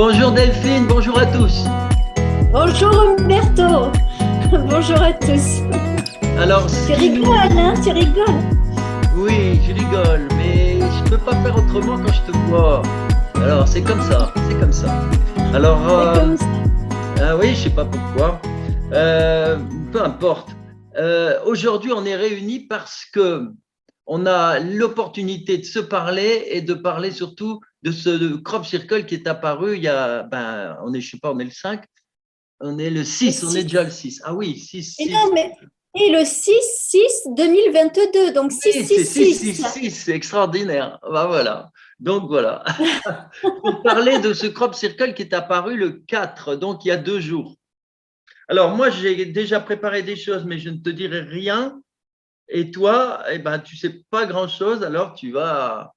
Bonjour Delphine, bonjour à tous. Bonjour Umberto, bonjour à tous. Alors, Tu rigoles, hein, tu rigoles. Oui, je rigole, mais je peux pas faire autrement quand je te vois. Alors, c'est comme ça, c'est comme ça. Alors, C'est comme ça. ah oui, je sais pas pourquoi. Euh, Peu importe. Aujourd'hui, on est réunis parce que on a l'opportunité de se parler et de parler surtout de ce crop circle qui est apparu il y a, on est, je sais pas, on est le 5, on est le Le 6, on est 6. déjà le 6. Ah oui, 6, Et 6. non, mais et le 6-6-2022, donc Oui, c'est 6, 6, 6-6-6. 6, c'est extraordinaire. Bah, voilà. Donc voilà. Pour parler de ce crop circle qui est apparu le 4, donc il y a 2 jours. Alors moi, j'ai déjà préparé des choses, mais je ne te dirai rien. Et toi, eh ben, tu sais pas grand-chose, alors tu vas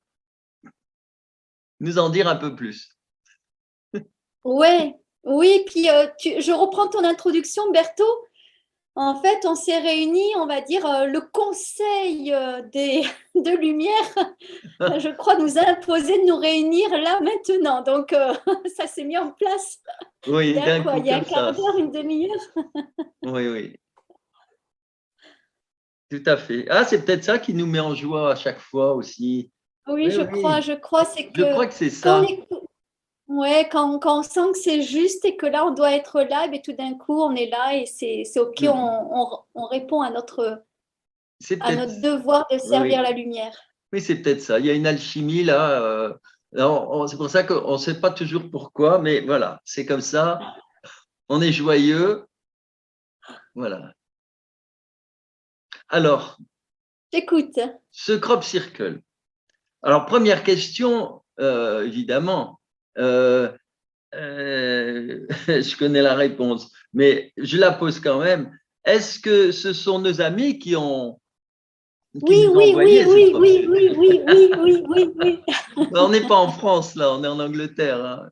nous en dire un peu plus. Ouais, oui, puis je reprends ton introduction, Berthaud. En fait, on s'est réunis, on va dire, le conseil de lumière, je crois, nous a imposé de nous réunir là maintenant. Donc, ça s'est mis en place il y Oui, a d'un quoi? coup Il y a comme un quart ça. d'heure, une demi-heure? Oui, oui, tout à fait. Ah, c'est peut-être ça qui nous met en joie à chaque fois aussi. Oui, Oui, oui, je crois, c'est je que crois que c'est quand on ça. écoute, ouais, quand on sent que c'est juste et que là, on doit être là, et tout d'un coup, on est là et c'est OK, Hmm. on répond C'est à peut-être, notre devoir de servir oui. la lumière. Oui, c'est peut-être ça. Il y a une alchimie là. C'est pour ça qu'on ne sait pas toujours pourquoi, mais voilà, c'est comme ça. On est joyeux. Voilà. Alors, J'écoute. ce crop circle. Alors, première question, évidemment. euh, je connais la réponse, mais je la pose quand même. Est-ce que ce sont nos amis qui Oui, nous ont oui, oui, envoyé ce oui, crop oui, circle? oui, oui, oui, oui, oui, oui. On n'est pas en France là, on est en Angleterre, hein.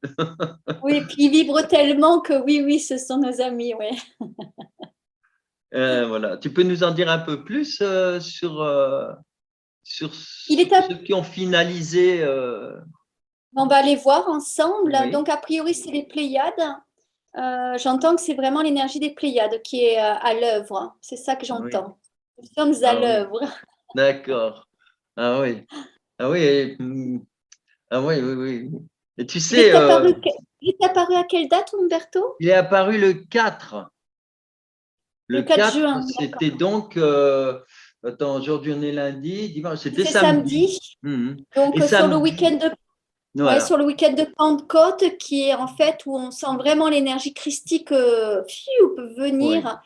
Oui, puis ils vibrent tellement que oui, oui, ce sont nos amis, ouais. Voilà. Tu peux nous en dire un peu plus sur Il est à... ceux qui ont finalisé On va aller voir ensemble. oui, Donc, a priori, c'est les Pléiades. J'entends que c'est vraiment l'énergie des Pléiades qui est à l'œuvre. C'est ça que oui. j'entends. Nous sommes à Ah oui, l'œuvre. d'accord. Ah oui. Ah oui, ah oui, oui, oui. Et tu Il sais, est apparu, il est apparu à quelle date, Umberto? il est apparu le 4. Le Le 4 4, juin, c'était d'accord. donc, attends, aujourd'hui on est lundi, dimanche, c'était C'est samedi. samedi. Mhm. Donc, Et sur le week-end samedi, de, ouais, voilà. sur le week-end de Pentecôte, qui est en fait où on sent vraiment l'énergie christique Oui. venir.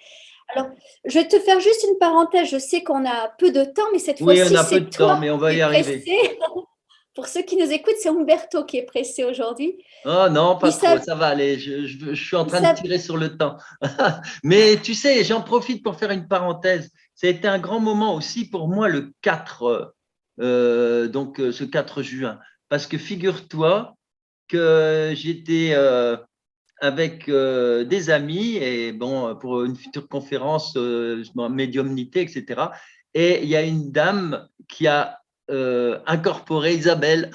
Alors, je vais te faire juste une parenthèse. Je sais qu'on a peu de temps, mais cette Oui, on fois-ci, a peu c'est de temps, toi mais on va qui y es arriver. pressé. Pour ceux qui nous écoutent, c'est Umberto qui est pressé aujourd'hui. Oh non, pas Il trop, s'av- ça va aller. Je suis en il train de s'av- tirer sur le temps. Mais tu sais, j'en profite pour faire une parenthèse. Ça a été un grand moment aussi pour moi le 4, ce 4 juin. Parce que figure-toi que j'étais avec des amis et bon, pour une future conférence en médiumnité, etc. Et il y a une dame qui a incorporé Isabelle.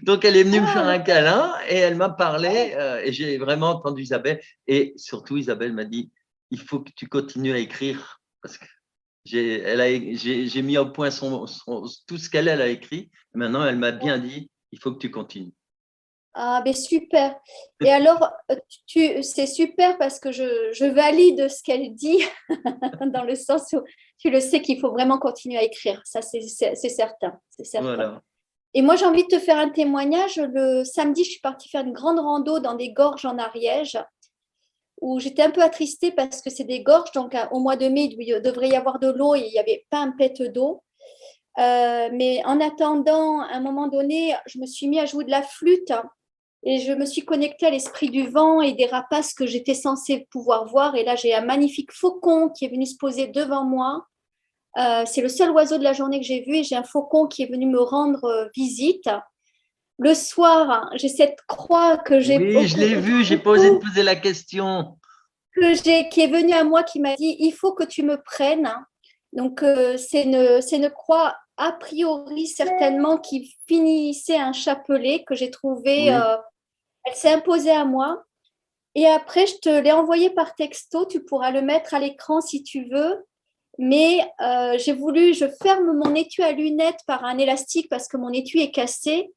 Donc, elle est venue me faire un Ah, câlin et elle m'a parlé et j'ai vraiment entendu Isabelle. Et surtout, Isabelle m'a dit, il faut que tu continues à écrire parce que j'ai mis au point tout ce qu'elle a écrit. Maintenant, elle m'a bien dit, il faut que tu continues. ah, ben super. Et alors, c'est super parce que je valide ce qu'elle dit, dans le sens où tu le sais qu'il faut vraiment continuer à écrire. Ça, c'est certain. C'est certain. Voilà. Et moi, j'ai envie de te faire un témoignage. Le samedi, je suis partie faire une grande rando dans des gorges en Ariège, où j'étais un peu attristée parce que c'est des gorges. Donc, au mois de mai, il devrait y avoir de l'eau et il n'y avait pas un pet d'eau. Mais en attendant, à un moment donné, je me suis mis à jouer de la flûte et je me suis connectée à l'esprit du vent et des rapaces que j'étais censée pouvoir voir. Et là, j'ai un magnifique faucon qui est venu se poser devant moi. C'est le seul oiseau de la journée que j'ai vu et j'ai un faucon qui est venu me rendre visite. Le soir, j'ai cette croix Oui, je l'ai vu, j'ai pas osé te poser la question. qui est venue à moi qui m'a dit il faut que tu me prennes. Donc, c'est une croix a priori certainement qui finissait un chapelet que j'ai trouvé Oui, Elle s'est imposée à moi. Et après, je te l'ai envoyé par texto. Tu pourras le mettre à l'écran si tu veux. Mais je ferme mon étui à lunettes par un élastique parce que mon étui est cassé.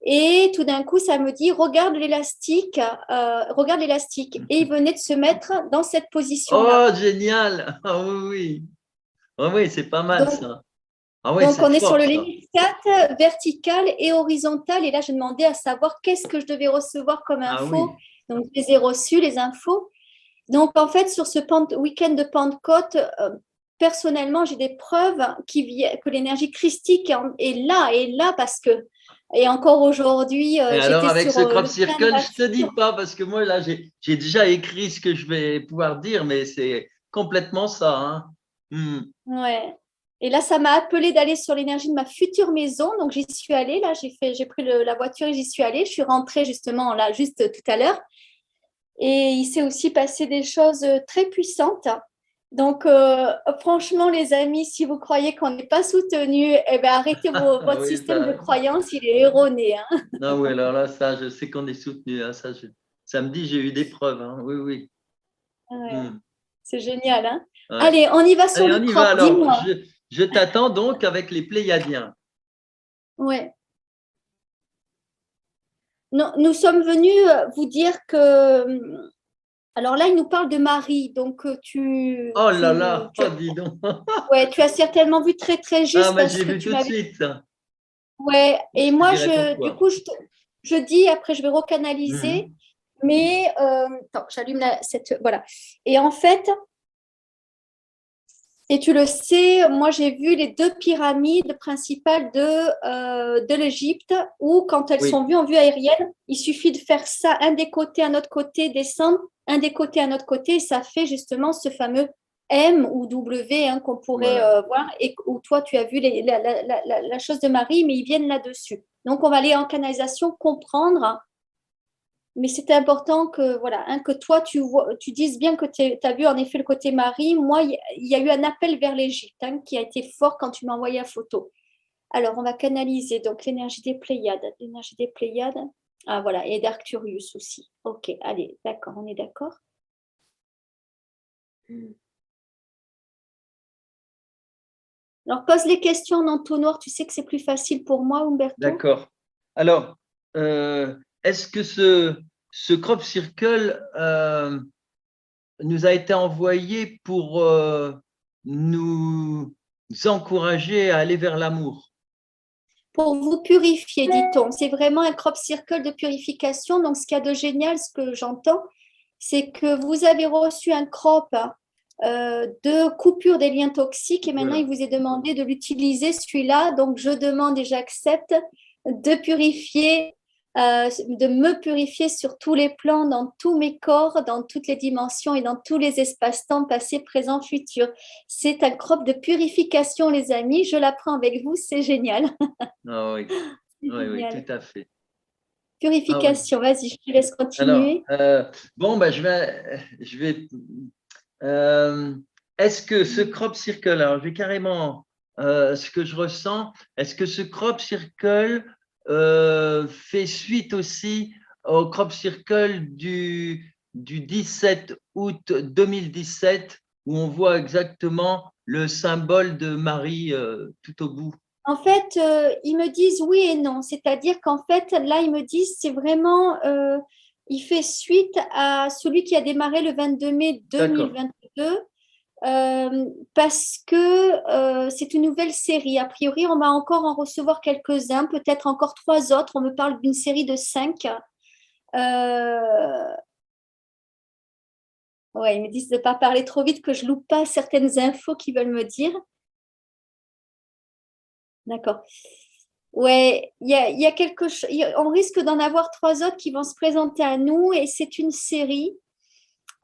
Et tout d'un coup, ça me dit, regarde l'élastique, regarde l'élastique. Et il venait de se mettre dans cette position-là. Oh, génial! Ah oui, oui. Ah oui, c'est pas mal Donc, ça. Ah oui, donc, c'est on est sur fort le ça. limite 4, vertical et horizontal. Et là, je demandais à savoir qu'est-ce que je devais recevoir comme Ah info. oui. Donc, je les ai reçus, les infos. Donc, en fait, sur ce week-end de Pentecôte, personnellement, j'ai des preuves que l'énergie christique est là parce que, et encore aujourd'hui, Et alors, j'étais avec sur ce crop le plein de circle, je te dis nature. pas, parce que moi, là, j'ai déjà écrit ce que je vais pouvoir dire, mais c'est complètement ça. Hein. Hmm. Ouais. Et là, ça m'a appelé d'aller sur l'énergie de ma future maison. Donc, j'y suis allée. Là, j'ai pris la voiture et j'y suis allée. Je suis rentrée justement là, juste tout à l'heure. Et il s'est aussi passé des choses très puissantes. Donc, franchement, les amis, si vous croyez qu'on n'est pas soutenu, eh ben, arrêtez votre Oui, système de ça. croyance, il est erroné. Hein. Non, oui, alors là, ça, je sais qu'on est soutenu. Hein, ça, samedi, j'ai eu des preuves. Hein. Oui, oui. Ouais, Hmm. c'est génial. Hein. Ouais. Allez, on y va sur Allez, le on y va crop. alors. Dis-moi. Je t'attends donc avec les Pléiadiens. Ouais. Non, nous sommes venus vous dire que. Alors là, il nous parle de Marie. Donc, Oh là là, oh, dis donc. ouais, tu as certainement vu très, très Ah, juste mais parce j'ai que vu tu tout de m'avais. suite. Ouais, et Je te moi, dirai du pourquoi. coup, je dis, après, je vais recanaliser, Mhm. mais attends, j'allume cette. Voilà. Et en fait, et tu le sais, moi, j'ai vu les deux pyramides principales de l'Égypte où, quand elles sont Oui, vues en vue aérienne, il suffit de faire ça, un des côtés, un autre côté, descendre, un des côtés, un autre côté, et ça fait justement ce fameux M ou W hein, qu'on pourrait voilà. voir, et où toi, tu as vu la chose de Marie, mais ils viennent là-dessus. Donc, on va aller en canalisation, comprendre, mais c'était important que, voilà, hein, que toi, tu dises bien que tu as vu en effet le côté Marie. Moi, il y a eu un appel vers l'Égypte hein, qui a été fort quand tu m'as envoyé la photo. Alors, on va canaliser donc l'énergie des Pléiades. L'énergie des Pléiades. Ah, voilà, et d'Arcturius aussi. Ok, allez, d'accord, on est d'accord. Alors, pose les questions en entonnoir. Tu sais que c'est plus facile pour moi, Umberto. D'accord. Alors, est-ce que ce crop circle nous a été envoyé pour nous encourager à aller vers l'amour? Pour vous purifier, dit-on. C'est vraiment un crop circle de purification. Donc, ce qu'il y a de génial, ce que j'entends, c'est que vous avez reçu un crop de coupure des liens toxiques et maintenant, il Voilà. vous est demandé de l'utiliser, celui-là. Donc, je demande et j'accepte de purifier, de me purifier sur tous les plans, dans tous mes corps, dans toutes les dimensions et dans tous les espaces-temps, passé, présent, futur. C'est un crop de purification, les amis. Je l'apprends avec vous, c'est génial. Ah oui, C'est oui, oui, tout génial. à fait. Ah oui. Purification, vas-y, je te laisse Alors, continuer. bon, ben, euh, est-ce que ce crop circle, alors je vais carrément ce que je ressens, est-ce que ce crop circle fait suite aussi au crop circle du 17 août 2017 où on voit exactement le symbole de Marie tout au bout? En fait, ils me disent oui et non. C'est-à-dire qu'en fait, là, ils me disent c'est vraiment, il fait suite à celui qui a démarré le 22 mai D'accord. 2022 parce que c'est une nouvelle série. A priori, on va encore en recevoir quelques-uns, peut-être encore 3 autres. On me parle d'une série de 5. Ouais, ils me disent de ne pas parler trop vite, que je loupe pas certaines infos qu'ils veulent me dire. D'accord. Ouais, il y a quelque chose. On risque d'en avoir 3 autres qui vont se présenter à nous et c'est une série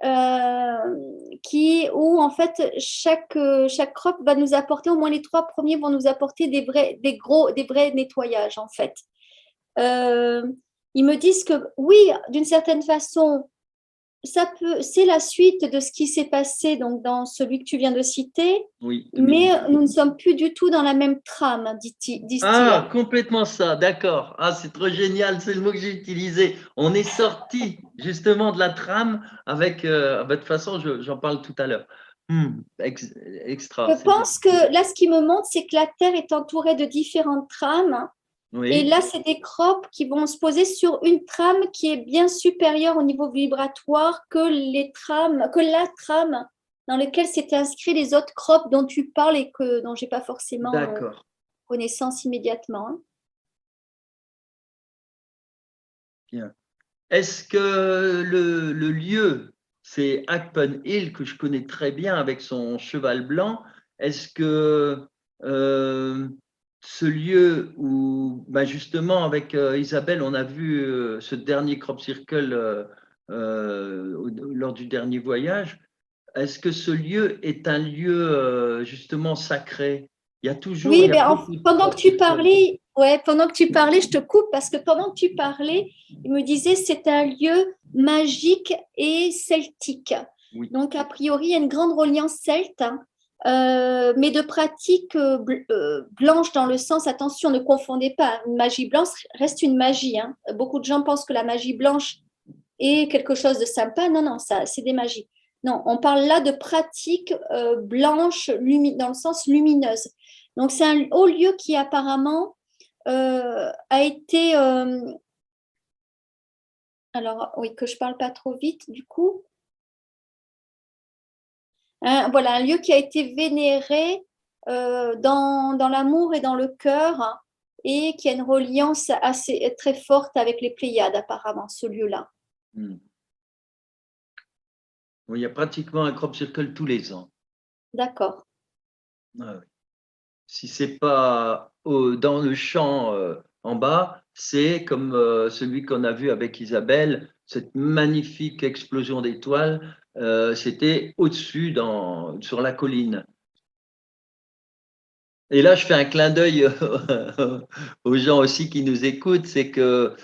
euh, où en fait chaque crop va nous apporter, au moins les 3 premiers vont nous apporter des vrais nettoyages en fait. Euh, Ils me disent que oui, d'une certaine façon, c'est la suite de ce qui s'est passé donc, dans celui que tu viens de citer, Oui, mais 2018. nous ne sommes plus du tout dans la même trame, disent-ils. Ah, complètement ça, d'accord. Ah, c'est trop génial, c'est le mot que j'ai utilisé. On est sorti justement de la trame avec, de toute façon, j'en parle tout à l'heure. Extra, Je c'est bien. pense que là, ce qui me montre, c'est que la Terre est entourée de différentes trames. Et Oui, là, c'est des crop qui vont se poser sur une trame qui est bien supérieure au niveau vibratoire que la trame dans laquelle s'étaient inscrits les autres crops dont tu parles et dont j'ai pas forcément d'accord. connaissance immédiatement, hein. Bien. Est-ce que le lieu, c'est Akpen Hill, que je connais très bien avec son cheval blanc, est-ce que euh, ce lieu où, ben justement, avec Isabelle, on a vu ce dernier crop circle lors du dernier voyage, est-ce que ce lieu est un lieu justement sacré? Il Oui, y a ben, beaucoup de pendant que crop tu circles. parlais, ouais, pendant que tu parlais, je te coupe parce que pendant que tu parlais, il me disait c'est un lieu magique et celtique. Oui, Donc, a priori, il y a une grande reliance celte, hein, mais de pratique blanche dans le sens, attention, ne confondez pas, une magie blanche reste une magie, hein. Beaucoup de gens pensent que la magie blanche est quelque chose de sympa. Non, non, ça, c'est des magies. Non, on parle là de pratiques blanches dans le sens lumineuse. Donc, c'est un haut lieu qui apparemment a été. Alors, oui, que je ne parle pas trop vite, du coup. Voilà, un lieu qui a été vénéré dans l'amour et dans le cœur et qui a une reliance assez très forte avec les Pléiades, apparemment, ce lieu-là. hmm. Oui, il y a pratiquement un crop circle tous les ans. D'accord. Ah oui. Si c'est pas dans le champ en bas, c'est comme celui qu'on a vu avec Isabelle, cette magnifique explosion d'étoiles, c'était au-dessus sur la colline. Et là, je fais un clin d'œil aux gens aussi qui nous écoutent, c'est que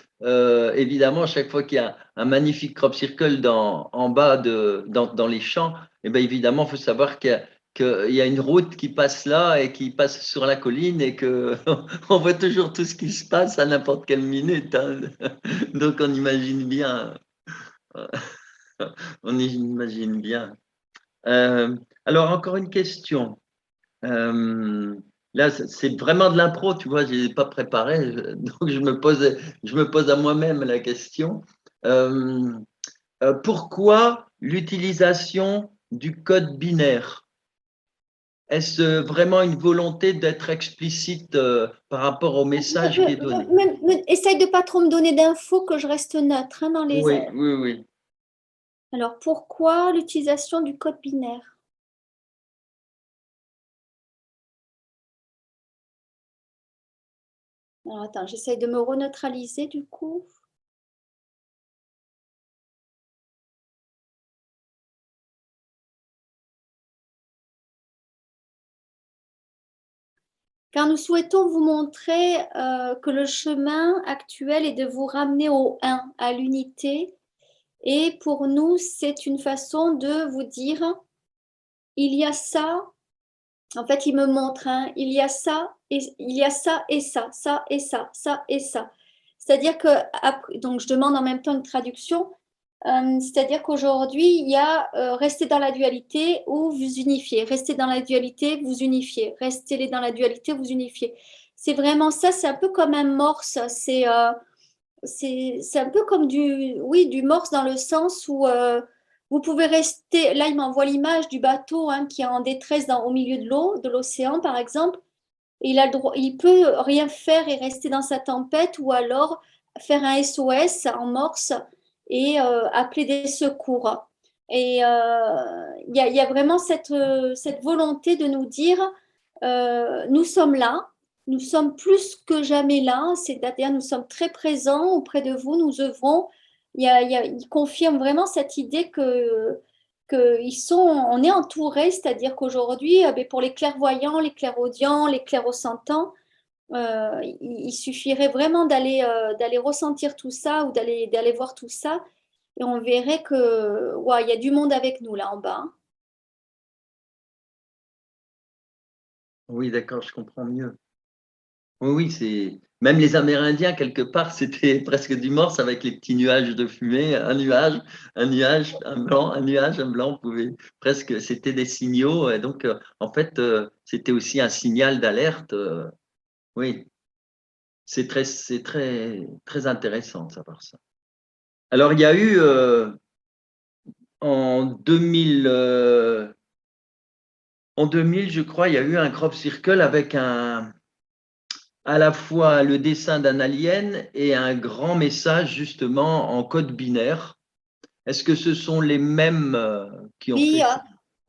évidemment, chaque fois qu'il y a un magnifique crop circle en bas dans les champs, et bien évidemment, il faut savoir qu'il y a une route qui passe là et qui passe sur la colline et que on voit toujours tout ce qui se passe à n'importe quelle minute, hein. Donc on imagine bien, on imagine bien. Alors encore une question. Euh, Là, c'est vraiment de l'impro, tu vois, je n'ai pas préparé, donc je me pose à moi-même la question. Euh, Pourquoi l'utilisation du code binaire? Est-ce vraiment une volonté d'être explicite par rapport au message qui est donné? Essaye de pas trop me donner d'infos, que je reste neutre, hein, dans les Oui, airs. oui, oui. Alors, pourquoi l'utilisation du code binaire? Alors, attends, j'essaye de me reneutraliser du coup. Car nous souhaitons vous montrer que le chemin actuel est de vous ramener au un, à l'unité. Et pour nous, c'est une façon de vous dire, il y a ça. En fait, il me montre, hein, il y a ça, et il y a ça et ça, ça et ça, ça et ça. C'est-à-dire que, donc je demande en même temps une traduction. C'est-à-dire qu'aujourd'hui, il y a rester dans la dualité ou vous unifier. Rester dans la dualité, vous unifier. Rester dans la dualité, vous unifier. C'est vraiment ça, c'est un peu comme un morse. C'est un peu comme oui, du morse dans le sens où vous pouvez rester. Là, il m'envoie l'image du bateau, hein, qui est en détresse au milieu de l'eau, de l'océan, par exemple. Et il peut rien faire et rester dans sa tempête ou alors faire un SOS en morse et appeler des secours. Et il y a vraiment cette volonté de nous dire, nous sommes là, nous sommes plus que jamais là, c'est-à-dire nous sommes très présents auprès de vous, nous œuvrons. Il confirme vraiment cette idée on est entouré, c'est-à-dire qu'aujourd'hui, ben, pour les clairvoyants, les clairaudients, les clairossentants, il suffirait vraiment d'aller ressentir tout ça ou d'aller voir tout ça. et on verrait que ouais, il y a du monde avec nous là en bas. Hein. Oui, d'accord, je comprends mieux. Oui, oui, c'est même les Amérindiens, quelque part, c'était presque du morse avec les petits nuages de fumée, un nuage, un blanc, un nuage, un blanc, pouvait presque, c'était des signaux. Et donc, en fait, c'était aussi un signal d'alerte. Oui, c'est très, très intéressant de savoir ça. Alors, il y a eu en 2000, en 2000, je crois, il y a eu un crop circle avec à la fois le dessin d'un alien et un grand message justement en code binaire. Est-ce que ce sont les mêmes qui ont Oui, fait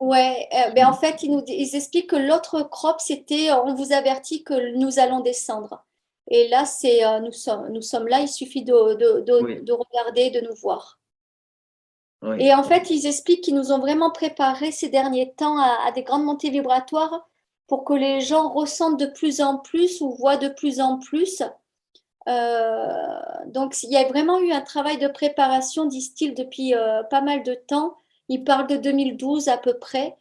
ouais. Ben en fait, ils expliquent que l'autre crop, c'était on vous avertit que nous allons descendre. Et là, c'est nous sommes là, il suffit Oui, de regarder, de nous voir. oui, Et en fait, ils expliquent qu'ils nous ont vraiment préparé ces derniers temps à des grandes montées vibratoires pour que les gens ressentent de plus en plus ou voient de plus en plus. Donc, il y a vraiment eu un travail de préparation, disent-ils, depuis pas mal de temps. Ils parlent de 2012 à peu près,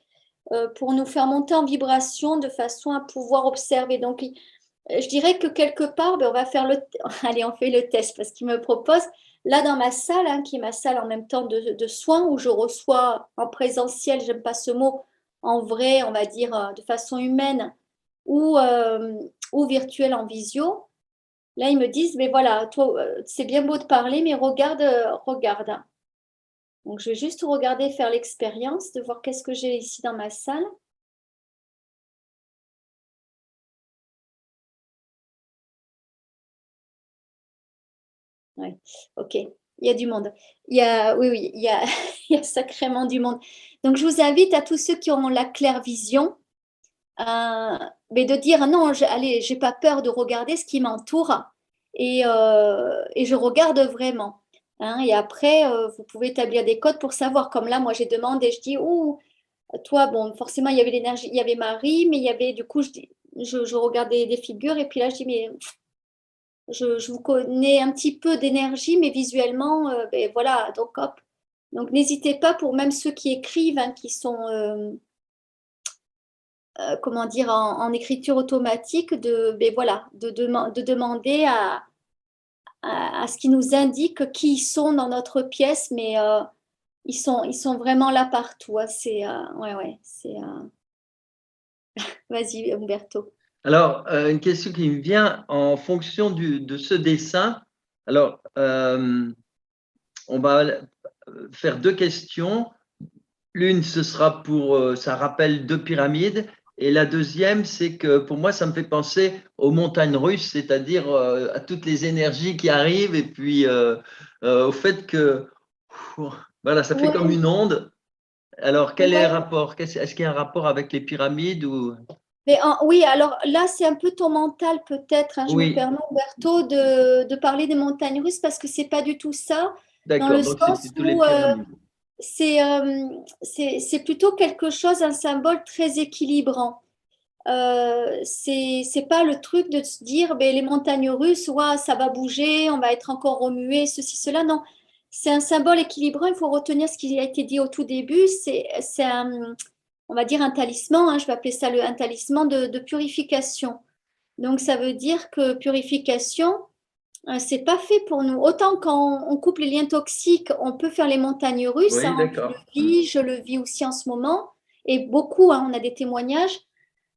pour nous faire monter en vibration de façon à pouvoir observer. Donc, je dirais que quelque part, ben, on va faire allez, on fait le test parce qu'il me propose, là dans ma salle, hein, qui est ma salle en même temps de soins, où je reçois en présentiel, j'aime pas ce mot, en vrai, on va dire de façon humaine, ou virtuelle en visio. Là, ils me disent, mais voilà, toi, c'est bien beau de parler, mais regarde, regarde. Donc, je vais juste regarder, faire l'expérience, de voir qu'est-ce que j'ai ici dans ma salle. Ouais, ok. Il y a du monde. Oui, oui, il y a sacrément du monde. Donc, je vous invite à tous ceux qui ont la claire vision, mais de dire non, allez, j'ai pas peur de regarder ce qui m'entoure et je regarde vraiment. Hein. Et après, vous pouvez établir des codes pour savoir. Comme là, moi, j'ai demandé, je dis, ouh, toi, bon, forcément, il y avait l'énergie, il y avait Marie, mais il y avait, du coup, je regardais des figures et puis là, je dis, mais je vous connais un petit peu d'énergie, mais visuellement, ben voilà, donc hop. Donc n'hésitez pas pour même ceux qui écrivent, hein, qui sont, comment dire, en écriture automatique, ben voilà, de demander à ce qu'ils nous indiquent qui ils sont dans notre pièce, mais ils sont vraiment là partout. Hein, ouais, ouais, vas-y, Umberto. alors, une question qui me vient en fonction de ce dessin. Alors, on va faire deux questions. L'une, ce sera pour, ça rappelle deux pyramides. Et la deuxième, c'est que pour moi, ça me fait penser aux montagnes russes, c'est-à-dire à toutes les énergies qui arrivent et puis au fait que, voilà, ça fait comme Ouais, une onde. Alors, quel est le ouais. rapport? Est-ce qu'il y a un rapport avec les pyramides ou... Mais oui, alors là, c'est un peu ton mental peut-être, hein, je me Oui, permets, Umberto, de parler des montagnes russes parce que c'est pas du tout ça, dans d'accord. le Donc, c'est sens plutôt les où pyramides. c'est plutôt quelque chose, un symbole très équilibrant. C'est pas le truc de se dire, ben, les montagnes russes, ouah, ça va bouger, on va être encore remué, ceci, cela. Non, c'est un symbole équilibrant. Il faut retenir ce qui a été dit au tout début. C'est un, on va dire un talisman, hein, je vais appeler ça un talisman de purification. Donc, ça veut dire que purification, c'est pas fait pour nous. Autant quand on coupe les liens toxiques, on peut faire les montagnes russes. Oui, Hein, tu le d'accord. vis, je le vis aussi en ce moment. Et beaucoup, hein, on a des témoignages.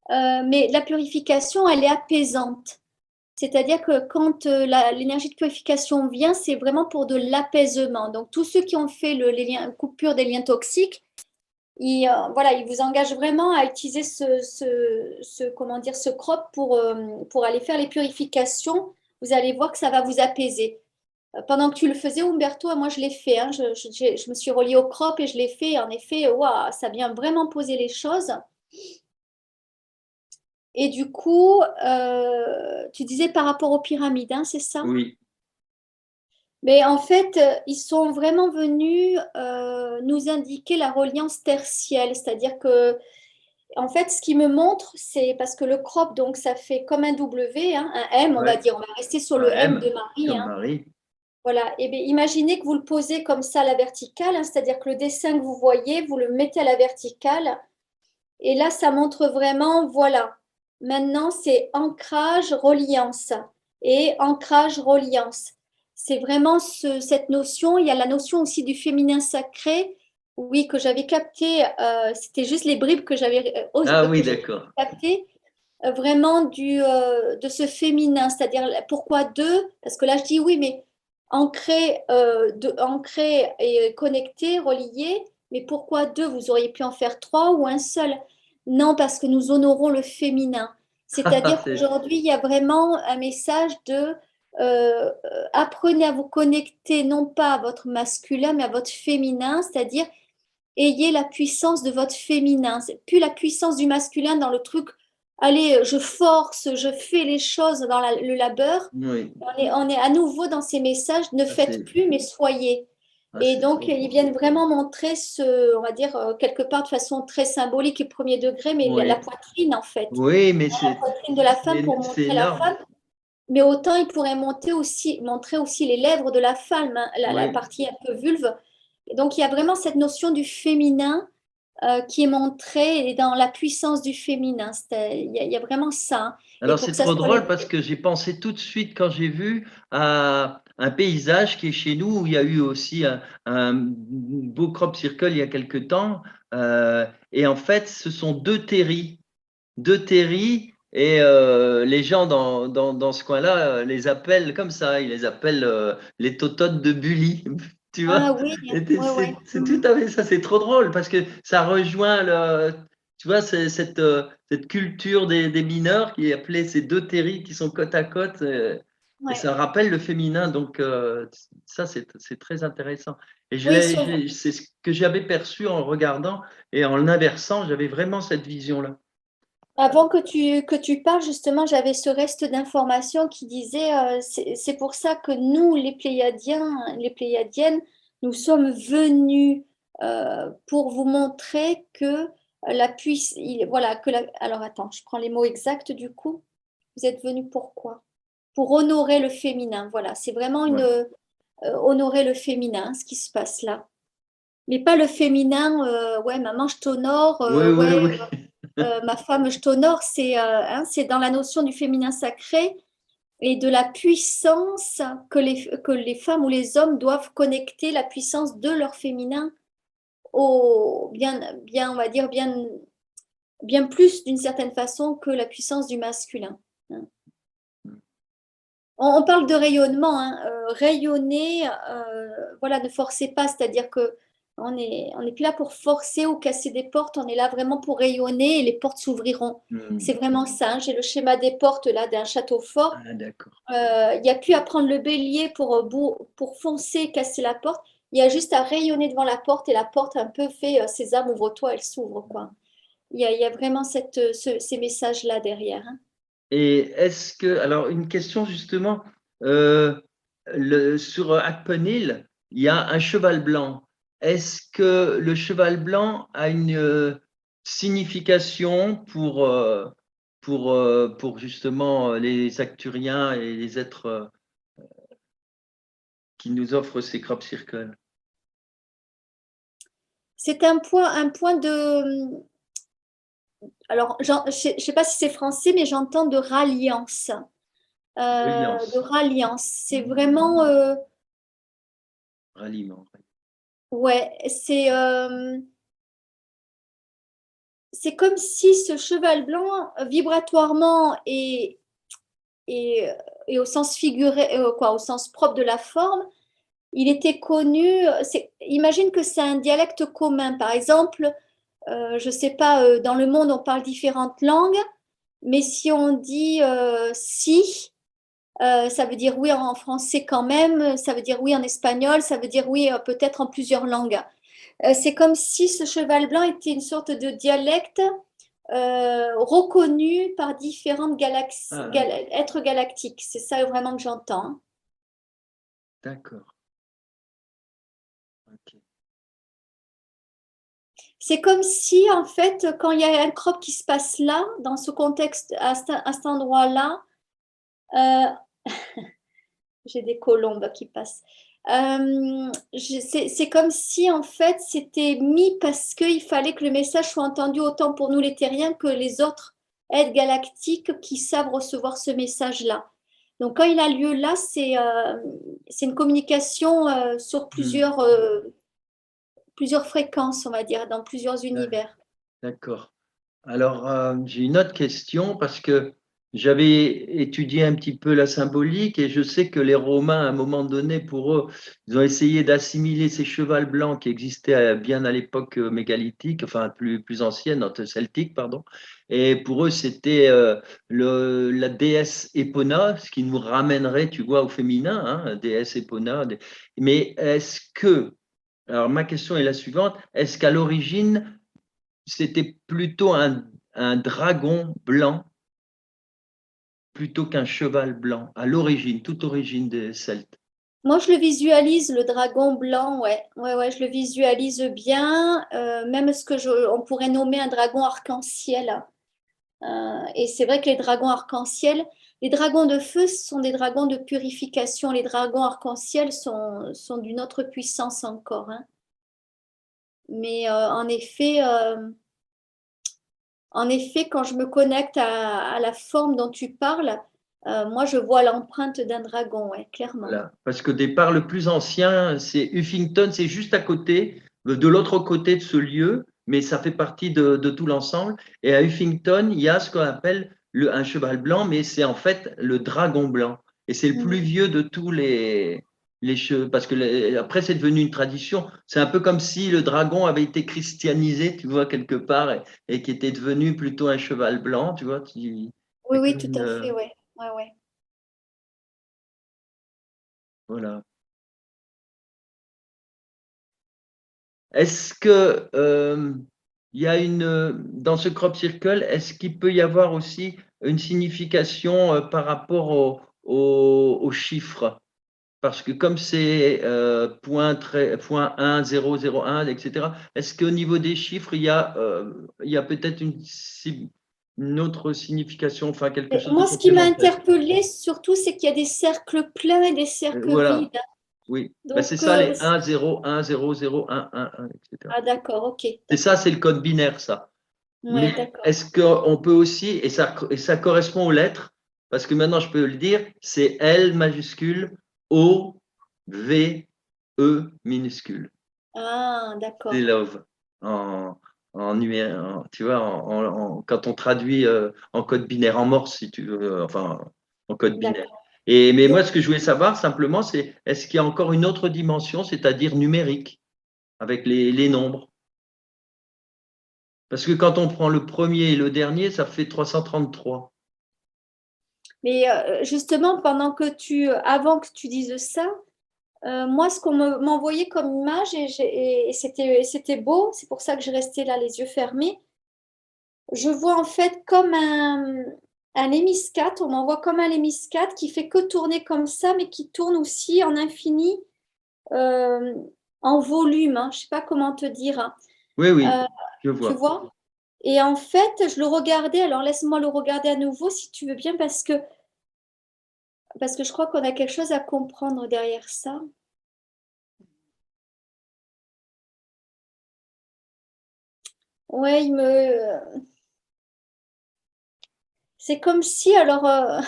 Mais la purification, elle est apaisante. C'est-à-dire que quand l'énergie de purification vient, c'est vraiment pour de l'apaisement. Donc, tous ceux qui ont fait les liens, coupure des liens toxiques, voilà, ils vous engagent vraiment à utiliser comment dire, ce crop pour aller faire les purifications. Vous allez voir que ça va vous apaiser. Pendant que tu le faisais, Umberto, moi je l'ai fait. Hein, je me suis reliée au crop et je l'ai fait. En effet, waouh, ça vient vraiment poser les choses. Et du coup, tu disais par rapport aux pyramides, hein, c'est ça? Oui, Mais en fait, ils sont vraiment venus nous indiquer la reliance tertielle, c'est-à-dire que, en fait, ce qui me montre, c'est parce que le crop, donc ça fait comme un W, hein, un M, on va ouais. dire, on va rester sur Un le M de M, Marie, comme hein. Marie. Voilà. Et bien, imaginez que vous le posez comme ça à la verticale, hein, c'est-à-dire que le dessin que vous voyez, vous le mettez à la verticale. Et là, ça montre vraiment, voilà. Maintenant, c'est ancrage, reliance. Et ancrage, reliance. C'est vraiment cette notion. Il y a la notion aussi du féminin sacré, oui, que j'avais capté. C'était juste les bribes Ah oui, que j'avais d'accord. capté vraiment de ce féminin, c'est-à-dire pourquoi deux? Parce que là, je dis oui, mais ancré et connecté, relié, mais pourquoi deux? Vous auriez pu en faire trois ou un seul. Non, parce que nous honorons le féminin. C'est-à-dire qu'aujourd'hui, il y a vraiment un message de apprenez à vous connecter non pas à votre masculin, mais à votre féminin, c'est-à-dire ayez la puissance de votre féminin. C'est plus la puissance du masculin dans le truc, allez, je force, je fais les choses dans le labeur. Oui, On est à nouveau dans ces messages, ne ah, faites plus, mais soyez. Et c'est donc, trop ils beau. viennent vraiment montrer on va dire, quelque part de façon très symbolique et premier degré, mais la Oui, poitrine, en fait. oui, mais La poitrine de la femme pour c'est montrer la énorme. femme. Mais autant, ils pourraient montrer aussi les lèvres de la femme, hein, la Oui. partie un peu vulve. Et donc, il y a vraiment cette notion du féminin qui est montrée et dans la puissance du féminin. Il y a vraiment ça, hein. Et Alors pour c'est que ça trop soit drôle parce que j'ai pensé tout de suite quand j'ai vu à un paysage qui est chez nous où il y a eu aussi un beau crop circle il y a quelque temps. Et en fait, ce sont deux terris et les gens dans ce coin-là les appellent comme ça. Ils les appellent les tototes de Bully. Tu vois? Ah oui, Et ouais, ouais. c'est tout à fait ça. C'est trop drôle parce que ça rejoint tu vois, cette culture des mineurs qui est appelée ces deux terris qui sont côte à côte. Et Ouais. ça rappelle le féminin. Donc, ça, c'est très intéressant. Et Oui, c'est ce que j'avais perçu en regardant et en l'inversant. J'avais vraiment cette vision-là. avant que tu parles, justement, j'avais ce reste d'information qui disait c'est pour ça que nous, les Pléiadiens, les Pléiadiennes, nous sommes venus pour vous montrer que la puissance. Voilà, alors attends, je prends les mots exacts du coup. Vous êtes venus pourquoi? Pour honorer le féminin. Voilà, c'est vraiment Ouais. honorer le féminin, ce qui se passe là. Mais pas le féminin, ouais, maman, je t'honore, Oui, oui, ouais, oui. ma femme, je t'honore, c'est dans la notion du féminin sacré et de la puissance que les femmes ou les hommes doivent connecter la puissance de leur féminin bien, on va dire, bien plus d'une certaine façon que la puissance du masculin, hein. On parle de rayonnement, hein, rayonner, voilà, ne forcez pas, c'est-à-dire que on est plus là pour forcer ou casser des portes, on est là vraiment pour rayonner et les portes s'ouvriront. C'est Hmm. vraiment ça, hein. J'ai le schéma des portes là d'un château fort. Ah, d'accord. Il n'y a plus à prendre le bélier pour foncer, casser la porte. Il y a juste à rayonner devant la porte et la porte un peu fait Sésame, ouvre-toi, elle s'ouvre, quoi. Il y a vraiment ces messages-là derrière, hein. Et est-ce que, alors une question justement, sur Akpenil, il y a un cheval blanc. Est-ce que le cheval blanc a une signification pour justement les Acturiens et les êtres qui nous offrent ces crop circles? C'est un point de, alors, je ne sais pas si c'est français, mais j'entends de ralliance. De Reliance, ralliance. C'est vraiment, ralliement. ouais, c'est comme si ce cheval blanc, vibratoirement et, et au sens figuré, quoi, au sens propre de la forme, il était connu. Imagine que c'est un dialecte commun. Par exemple, je ne sais pas, dans le monde, on parle différentes langues, mais si on dit si, ça veut dire oui en français quand même, ça veut dire oui en espagnol, ça veut dire oui peut-être en plusieurs langues. C'est comme si ce cheval blanc était une sorte de dialecte reconnu par différentes Ah, êtres galactiques. C'est ça vraiment que j'entends, hein. d'accord. Ok. C'est comme si, en fait, quand il y a un crop qui se passe là, dans ce contexte, à cet endroit-là, euh, J'ai des colombes qui passent. C'est comme si en fait c'était mis parce qu'il fallait que le message soit entendu autant pour nous les terriens que les autres aides galactiques qui savent recevoir ce message-là. Donc quand il a lieu là, c'est une communication sur plusieurs fréquences, on va dire, dans plusieurs univers. D'accord. Alors, j'ai une autre question parce que j'avais étudié un petit peu la symbolique et je sais que les Romains, à un moment donné, pour eux, ils ont essayé d'assimiler ces chevals blancs qui existaient bien à l'époque mégalithique, enfin plus ancienne, celtique, pardon. Et pour eux, c'était la déesse Épona, ce qui nous ramènerait, tu vois, au féminin, hein, déesse Épona. Mais est-ce que, alors ma question est la suivante, est-ce qu'à l'origine, c'était plutôt un dragon blanc plutôt qu'un cheval blanc, à l'origine, toute origine des Celtes? Moi, je le visualise, le dragon blanc, ouais. Ouais, ouais, je le visualise bien. Même on pourrait nommer un dragon arc-en-ciel. Et c'est vrai que les dragons de feu ce sont des dragons de purification. Les dragons arc-en-ciel sont d'une autre puissance encore, hein. Mais en effet, quand je me connecte à la forme dont tu parles, moi, je vois l'empreinte d'un dragon, ouais, clairement. Voilà. Parce qu'au départ, le plus ancien, c'est Huffington, c'est juste à côté, de l'autre côté de ce lieu, mais ça fait partie de tout l'ensemble. Et à Huffington, il y a ce qu'on appelle un cheval blanc, mais c'est en fait le dragon blanc. Et c'est le plus Mhm. vieux de tous les chevaux, parce que après, c'est devenu une tradition. C'est un peu comme si le dragon avait été christianisé, tu vois, quelque part, et qui était devenu plutôt un cheval blanc, tu vois. Oui, C'est oui, comme tout à fait, ouais. Ouais, ouais. voilà. Est-ce que il y a dans ce crop circle, est-ce qu'il peut y avoir aussi une signification par rapport aux chiffres? Parce que comme c'est point 1, 0, 0, 1, etc., est-ce qu'au niveau des chiffres, il y a peut-être une autre signification, enfin quelque Et chose de moi, ce qui m'a complémentaire? interpellée surtout, c'est qu'il y a des cercles pleins et des cercles Voilà, vides. oui. Ben, c'est Donc, ça les 1, 0, 1, 0, 0, 1, 1, 1, etc. ah, d'accord, ok, C'est ça, d'accord. c'est le code binaire, ça. Ouais, Mais d'accord. est-ce qu'on peut aussi, et ça correspond aux lettres, parce que maintenant je peux le dire, c'est L majuscule, O, V, E minuscule. Ah, C'est d'accord, love. Tu vois, quand on traduit en code binaire, en morse, si tu veux, enfin, en code binaire. d'accord. Mais moi, Donc, ce que je voulais savoir simplement, c'est est-ce qu'il y a encore une autre dimension, c'est-à-dire numérique, avec les nombres? Parce que quand on prend le premier et le dernier, ça fait 333. mais justement, avant que tu dises ça, moi, ce qu'on m'envoyait comme image, et c'était beau, c'est pour ça que je restais là, les yeux fermés. Je vois en fait comme un hémiscate, on m'envoie comme un hémiscate qui fait que tourner comme ça, mais qui tourne aussi en infini, euh, en volume, hein. Je ne sais pas comment te dire, hein. Oui, oui, Euh, je Tu vois. vois? Et en fait, je le regardais, alors laisse-moi le regarder à nouveau si tu veux bien, parce que je crois qu'on a quelque chose à comprendre derrière ça. Ouais, c'est comme si, alors,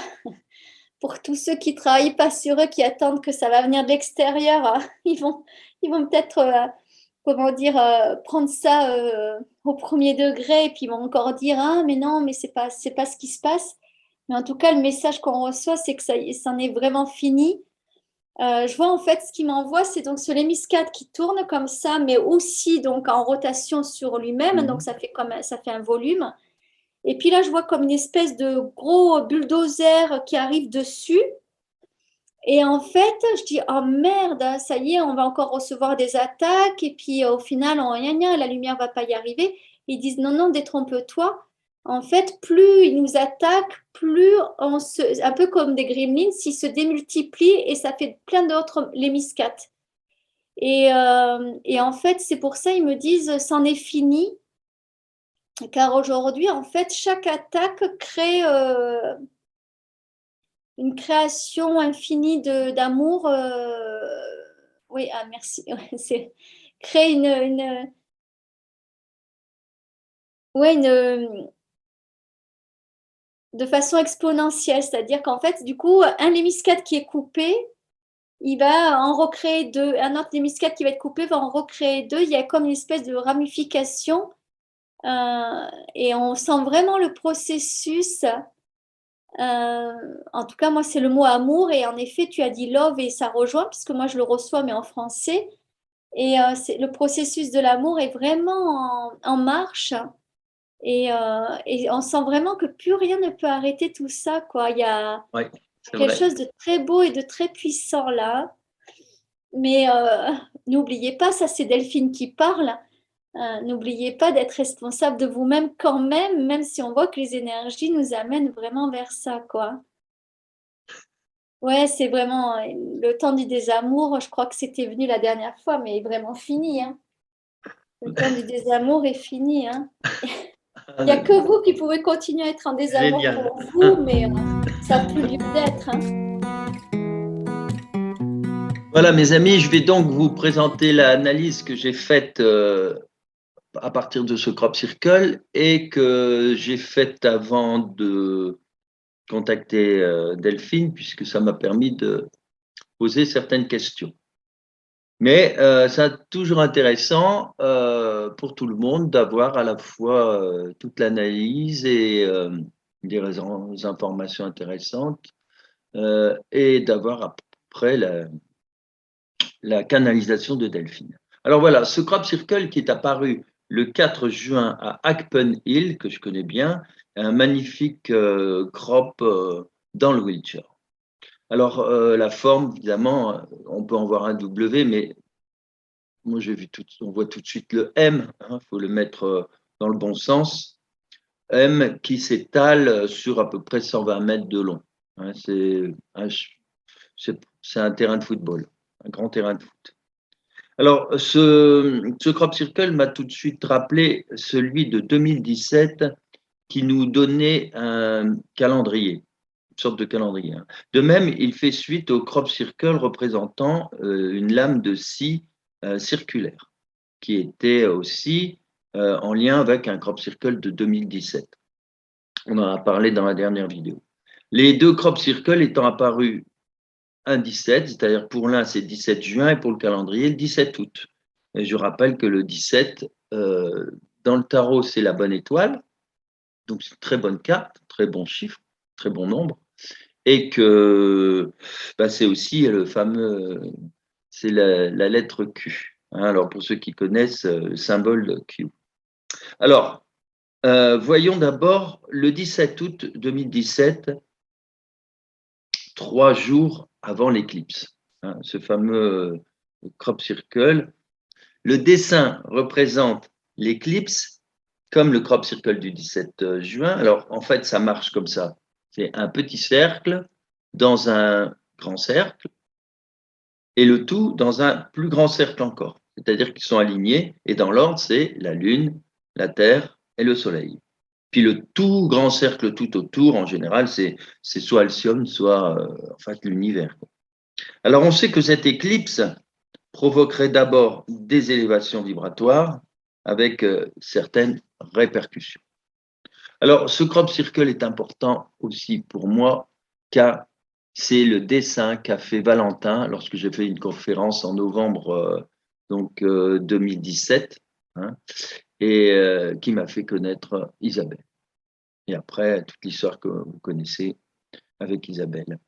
pour tous ceux qui travaillent pas sur eux, qui attendent que ça va venir de l'extérieur, ils vont peut-être, comment dire, prendre ça au premier degré, et puis ils vont encore dire, ah, mais non, mais c'est pas ce qui se passe. Mais en tout cas, le message qu'on reçoit, c'est que c'en est vraiment fini. Je vois en fait ce qui m'envoie, c'est donc ce lémiscate qui tourne comme ça, mais aussi donc en rotation sur lui-même, donc Mhm. ça fait un volume. Et puis là, je vois comme une espèce de gros bulldozer qui arrive dessus. Et en fait, je dis, oh merde, ça y est, on va encore recevoir des attaques. Et puis au final, gna gna, la lumière va pas y arriver. Ils disent, non, non, détrompe-toi. En fait, plus ils nous attaquent, plus un peu comme des gremlins, ils se démultiplient et ça fait plein d'autres lémiscates. Et en fait, c'est pour ça ils me disent, c'en est fini. Car aujourd'hui, en fait, chaque attaque crée une création infinie d'amour. Oui, ah, merci. Ouais, c'est créer ouais, de façon exponentielle, c'est-à-dire qu'en fait, du coup, un lémiscate qui est coupé, il va en recréer deux. Un autre lémiscate qui va être coupé va en recréer deux. Il y a comme une espèce de ramification et on sent vraiment le processus. En tout cas, moi, c'est le mot amour et en effet, tu as dit love et ça rejoint puisque moi, je le reçois mais en français. Et le processus de l'amour est vraiment en marche et on sent vraiment que plus rien ne peut arrêter tout ça, quoi. Il y a Ouais, c'est quelque vrai. chose de très beau et de très puissant là. Mais n'oubliez pas, ça c'est Delphine qui parle. N'oubliez pas d'être responsable de vous-même quand même, même si on voit que les énergies nous amènent vraiment vers ça, quoi. Ouais, c'est vraiment le temps du désamour. Je crois que c'était venu la dernière fois, mais vraiment fini, hein. Le temps du désamour est fini, hein. Il n'y a que vous qui pouvez continuer à être en désamour Génial. pour vous, mais ça n'a plus lieu d'être, hein. Voilà, mes amis, je vais donc vous présenter l'analyse que j'ai faite à partir de ce crop circle et que j'ai faite avant de contacter Delphine, puisque ça m'a permis de poser certaines questions. Mais c'est toujours intéressant pour tout le monde d'avoir à la fois toute l'analyse et des informations intéressantes et d'avoir après la canalisation de Delphine. Alors voilà, ce crop circle qui est apparu le 4 juin à Ackpen Hill, que je connais bien, un magnifique crop dans le Wiltshire. Alors la forme, évidemment, on peut en voir un W, mais moi j'ai vu on voit tout de suite le M, il faut le mettre dans le bon sens. M qui s'étale sur à peu près 120 mètres de long. Hein, c'est un terrain de football, un grand terrain de foot. Alors, ce crop circle m'a tout de suite rappelé celui de 2017 qui nous donnait un calendrier, une sorte de calendrier. Hein. De même, il fait suite au crop circle représentant une lame de scie circulaire, qui était aussi en lien avec un crop circle de 2017. On en a parlé dans la dernière vidéo. Les deux crop circles étant apparus un 17, c'est-à-dire pour l'un c'est 17 juin et pour le calendrier le 17 août. Et je rappelle que le 17, dans le tarot, c'est la bonne étoile, donc c'est une très bonne carte, très bon chiffre, très bon nombre, et que bah, c'est aussi le fameux, c'est la lettre Q. Hein, alors pour ceux qui connaissent le symbole de Q. Alors, voyons d'abord le 17 août 2017, 3 jours avant l'éclipse. Hein, ce fameux crop circle. Le dessin représente l'éclipse comme le crop circle du 17 juin. Alors, en fait, ça marche comme ça. C'est un petit cercle dans un grand cercle et le tout dans un plus grand cercle encore. C'est-à-dire qu'ils sont alignés et dans l'ordre, c'est la Lune, la Terre et le Soleil. Puis le tout grand cercle tout autour, en général, c'est soit Alcyone, soit en fait l'univers. Alors, on sait que cette éclipse provoquerait d'abord des élévations vibratoires avec certaines répercussions. Alors, ce crop circle est important aussi pour moi car c'est le dessin qu'a fait Valentin lorsque j'ai fait une conférence en novembre 2017 hein, et qui m'a fait connaître Isabelle. Et après, toute l'histoire que vous connaissez avec Isabelle.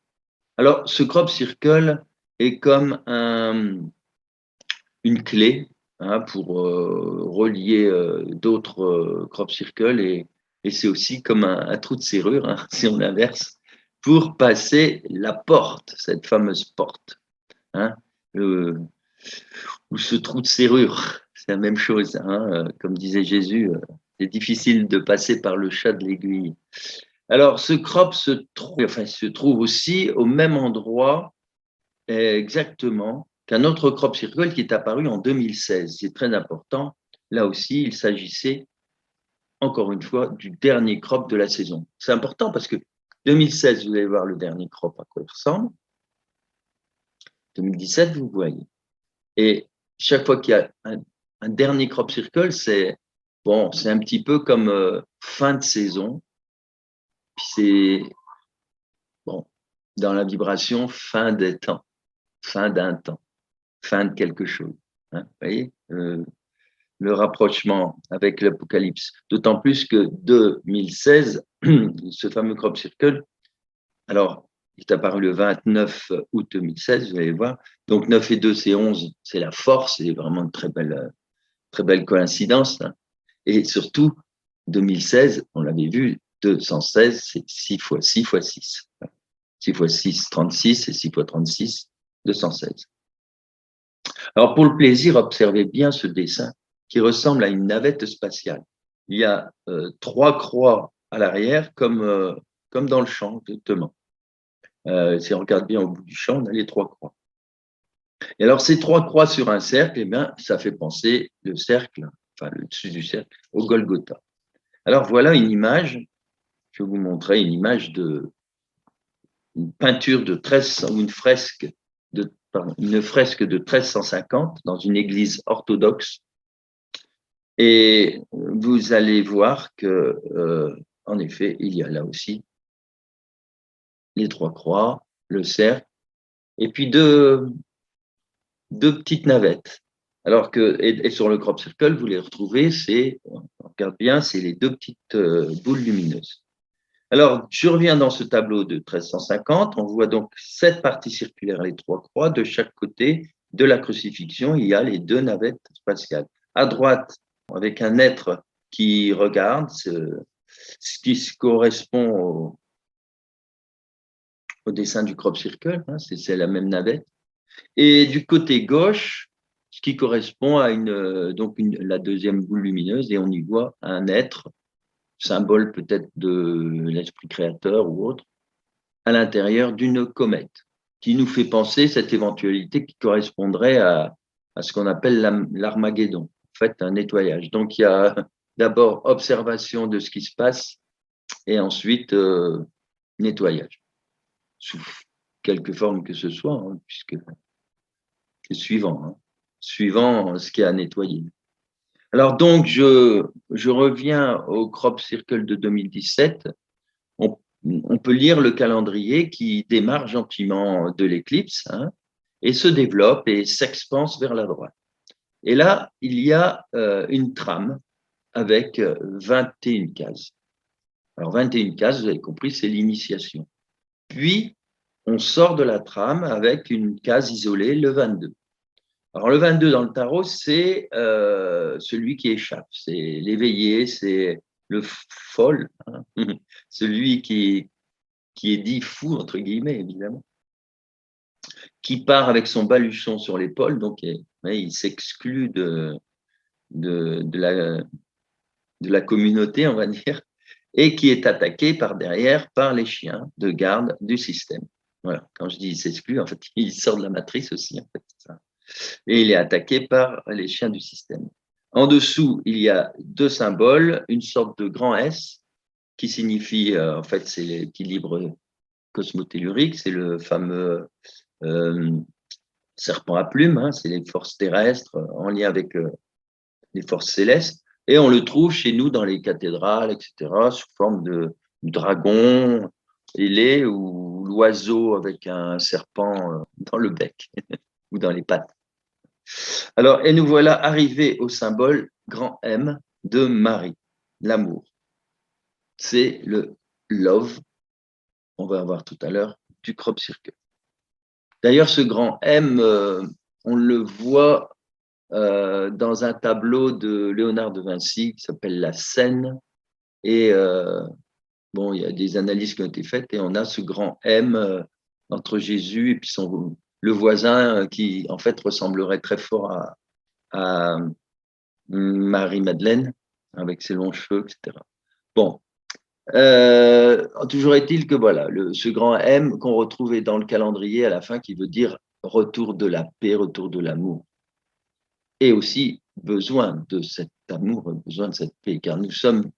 Alors, ce crop circle est comme une clé hein, pour relier d'autres crop circles et c'est aussi comme un trou de serrure, hein, si on inverse, pour passer la porte, cette fameuse porte. Hein, ou ce trou de serrure, c'est la même chose. Hein, comme disait Jésus, c'est difficile de passer par le chat de l'aiguille. Alors, ce crop se trouve aussi au même endroit exactement qu'un autre crop circle qui est apparu en 2016. C'est très important. Là aussi, il s'agissait, encore une fois, du dernier crop de la saison. C'est important parce que 2016, vous allez voir le dernier crop à quoi il ressemble. 2017, vous voyez. Et chaque fois qu'il y a un dernier crop circle, c'est bon, c'est un petit peu comme fin de saison. Puis c'est bon, dans la vibration, fin des temps, fin d'un temps, fin de quelque chose. Hein, vous voyez le rapprochement avec l'Apocalypse. D'autant plus que 2016, ce fameux crop circle, alors, il est apparu le 29 août 2016, vous allez voir. Donc, 9 et 2, c'est 11, c'est la force, c'est vraiment une très belle coïncidence. Hein. Et surtout, 2016, on l'avait vu, 216, c'est 6 fois 6 fois 6. 6 fois 6, 36, et 6 fois 36, 216. Alors, pour le plaisir, observez bien ce dessin qui ressemble à une navette spatiale. Il y a 3 croix à l'arrière, comme dans le champ, exactement. Si on regarde bien au bout du champ, on a les 3 croix. Et alors, ces 3 croix sur un cercle, eh bien, ça fait penser le cercle, enfin le dessus du cercle, au Golgotha. Alors, voilà une image, je vais vous montrer une image de une peinture de 13, ou une fresque de 1350 dans une église orthodoxe. Et vous allez voir que, en effet, il y a là aussi les 3 croix, le cercle, et puis deux petites navettes. Alors que, et sur le crop circle, vous les retrouvez, on regarde bien, c'est les 2 petites boules lumineuses. Alors, je reviens dans ce tableau de 1350, on voit donc cette partie circulaire, les 3 croix, de chaque côté de la crucifixion, il y a les 2 navettes spatiales. À droite, avec un être qui regarde, ce qui correspond au dessin du crop circle, hein, c'est la même navette. Et du côté gauche, ce qui correspond à la deuxième boule lumineuse, et on y voit un être, symbole peut-être de l'esprit créateur ou autre, à l'intérieur d'une comète, qui nous fait penser cette éventualité qui correspondrait à ce qu'on appelle l'Armageddon, en fait un nettoyage. Donc il y a d'abord observation de ce qui se passe et ensuite nettoyage, sous quelque forme que ce soit, hein, puisque c'est suivant ce qu'il y a à nettoyer. Alors donc, je reviens au crop circle de 2017. On peut lire le calendrier qui démarre gentiment de l'éclipse hein, et se développe et s'expanse vers la droite. Et là, il y a une trame avec 21 cases. Alors 21 cases, vous avez compris, c'est l'initiation. Puis, on sort de la trame avec une case isolée, le 22. Alors, le 22 dans le tarot, c'est celui qui échappe, c'est l'éveillé, c'est le folle, hein, celui qui est dit fou, entre guillemets, évidemment, qui part avec son baluchon sur l'épaule, donc il s'exclut de la communauté, on va dire, et qui est attaqué par derrière par les chiens de garde du système. Voilà, quand je dis il s'exclut, en fait, il sort de la matrice aussi, en fait, ça. Et il est attaqué par les chiens du système. En dessous, il y a 2 symboles, une sorte de grand S qui signifie, en fait, c'est l'équilibre cosmotellurique, c'est le fameux serpent à plumes, hein, c'est les forces terrestres en lien avec les forces célestes. Et on le trouve chez nous dans les cathédrales, etc., sous forme de dragon ailé ou l'oiseau avec un serpent dans le bec ou dans les pattes. Alors, et nous voilà arrivés au symbole grand M de Marie, l'amour. C'est le love, on va voir tout à l'heure, du crop circle. D'ailleurs, ce grand M, on le voit dans un tableau de Léonard de Vinci qui s'appelle La Scène. Et bon, il y a des analyses qui ont été faites et on a ce grand M entre Jésus et puis le voisin qui, en fait, ressemblerait très fort à Marie-Madeleine avec ses longs cheveux, etc. Bon, toujours est-il que voilà, ce grand M qu'on retrouvait dans le calendrier à la fin qui veut dire retour de la paix, retour de l'amour. Et aussi besoin de cet amour, besoin de cette paix, car nous sommes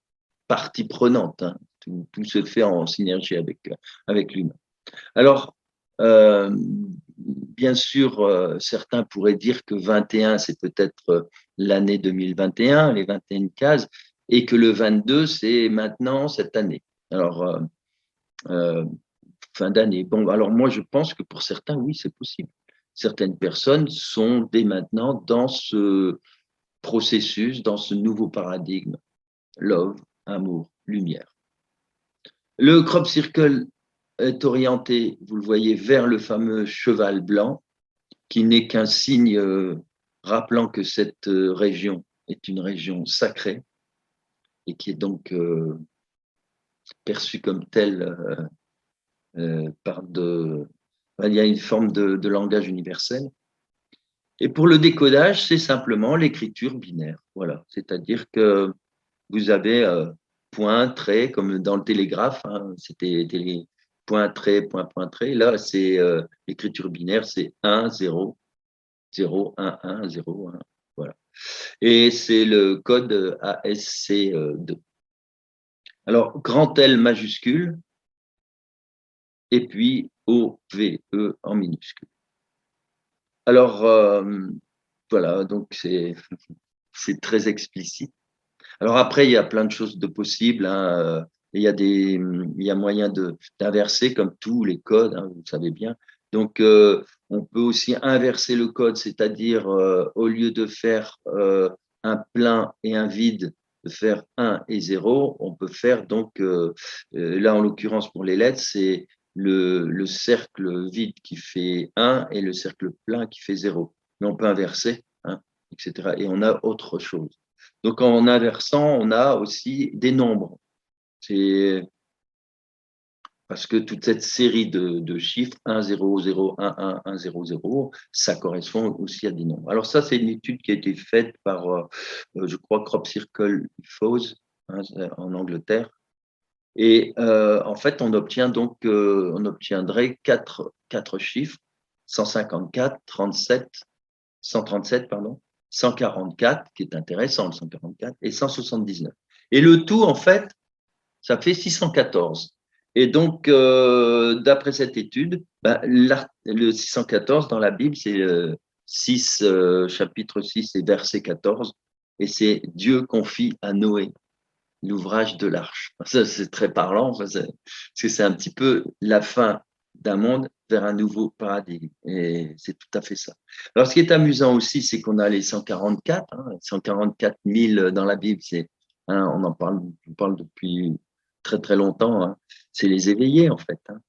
partie prenante. Hein. Tout se fait en synergie avec l'humain. Alors, bien sûr, certains pourraient dire que 21, c'est peut-être l'année 2021, les 21 cases, et que le 22, c'est maintenant, cette année. Alors, fin d'année. Bon, alors moi, je pense que pour certains, oui, c'est possible. Certaines personnes sont dès maintenant dans ce processus, dans ce nouveau paradigme. Love, amour, lumière. Le crop circle est orienté, vous le voyez, vers le fameux cheval blanc, qui n'est qu'un signe rappelant que cette région est une région sacrée et qui est donc perçue comme telle il y a une forme de langage universel. Et pour le décodage, c'est simplement l'écriture binaire. Voilà, c'est-à-dire que vous avez point, trait, comme dans le télégraphe, hein, c'était point, trait, point, point, trait. Là, c'est l'écriture binaire, c'est 1, 0, 0, 1, 1, 0, 1. Voilà. Et c'est le code ASC2. Alors, grand L majuscule, et puis OVE en minuscule. Alors, voilà, donc c'est très explicite. Alors après, il y a plein de choses de possibles. Hein. Il y a moyen d'inverser comme tous les codes, hein, vous le savez bien. Donc, on peut aussi inverser le code, c'est-à-dire au lieu de faire un plein et un vide, de faire 1 et 0, on peut faire donc, là en l'occurrence pour les lettres, c'est le cercle vide qui fait 1 et le cercle plein qui fait 0. Mais on peut inverser, hein, etc. Et on a autre chose. Donc, en inversant, on a aussi des nombres. C'est parce que toute cette série de chiffres, 1, 0, 0, 1, 1, 1, 0, 0, ça correspond aussi à des nombres. Alors ça, c'est une étude qui a été faite par, je crois, Crop Circle Foes, hein, en Angleterre. Et en fait, on obtiendrait quatre chiffres, 154, 37, 137, pardon, 144, qui est intéressant, le 144, et 179. Et le tout, en fait, ça fait 614. Et donc, d'après cette étude, le 614 dans la Bible, c'est chapitre 6 et verset 14, et c'est Dieu confie à Noé l'ouvrage de l'arche. Ça, c'est très parlant, parce que c'est un petit peu la fin d'un monde vers un nouveau paradigme. Et c'est tout à fait ça. Alors, ce qui est amusant aussi, c'est qu'on a les 144, 144 000 dans la Bible. Hein, on parle depuis très, très longtemps. Hein. C'est les éveillés, en fait. Hein.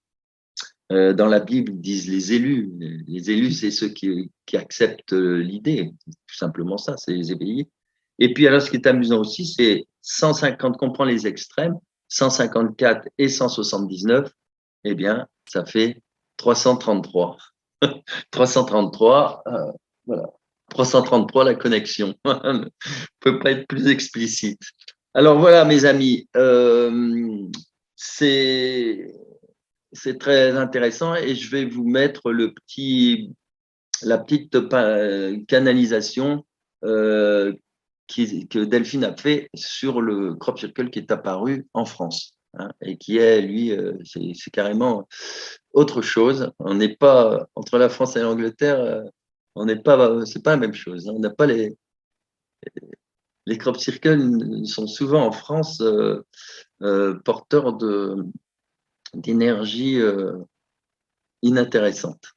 Dans la Bible, ils disent les élus. Les élus, c'est ceux qui acceptent l'idée. Tout simplement ça, c'est les éveillés. Et puis, alors, ce qui est amusant aussi, c'est 150, qu'on prend les extrêmes, 154 et 179, eh bien, ça fait 333. 333, voilà. 333, la connexion. On ne peut pas être plus explicite. Alors voilà, mes amis, c'est très intéressant et je vais vous mettre la petite canalisation que Delphine a fait sur le crop circle qui est apparu en France. Hein, et qui est, lui, c'est carrément autre chose. On n'est pas, entre la France et l'Angleterre, on n'est pas, c'est pas la même chose. Hein. On n'a pas les crop circles sont souvent en France porteurs d'énergie inintéressante.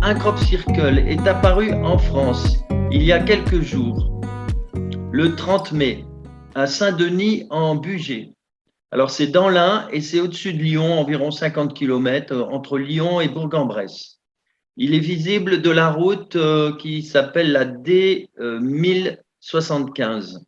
Un crop circle est apparu en France il y a quelques jours, le 30 mai, à Saint-Denis en Bugey. Alors c'est dans l'Ain et c'est au-dessus de Lyon, environ 50 km, entre Lyon et Bourg-en-Bresse. Il est visible de la route qui s'appelle la D1075.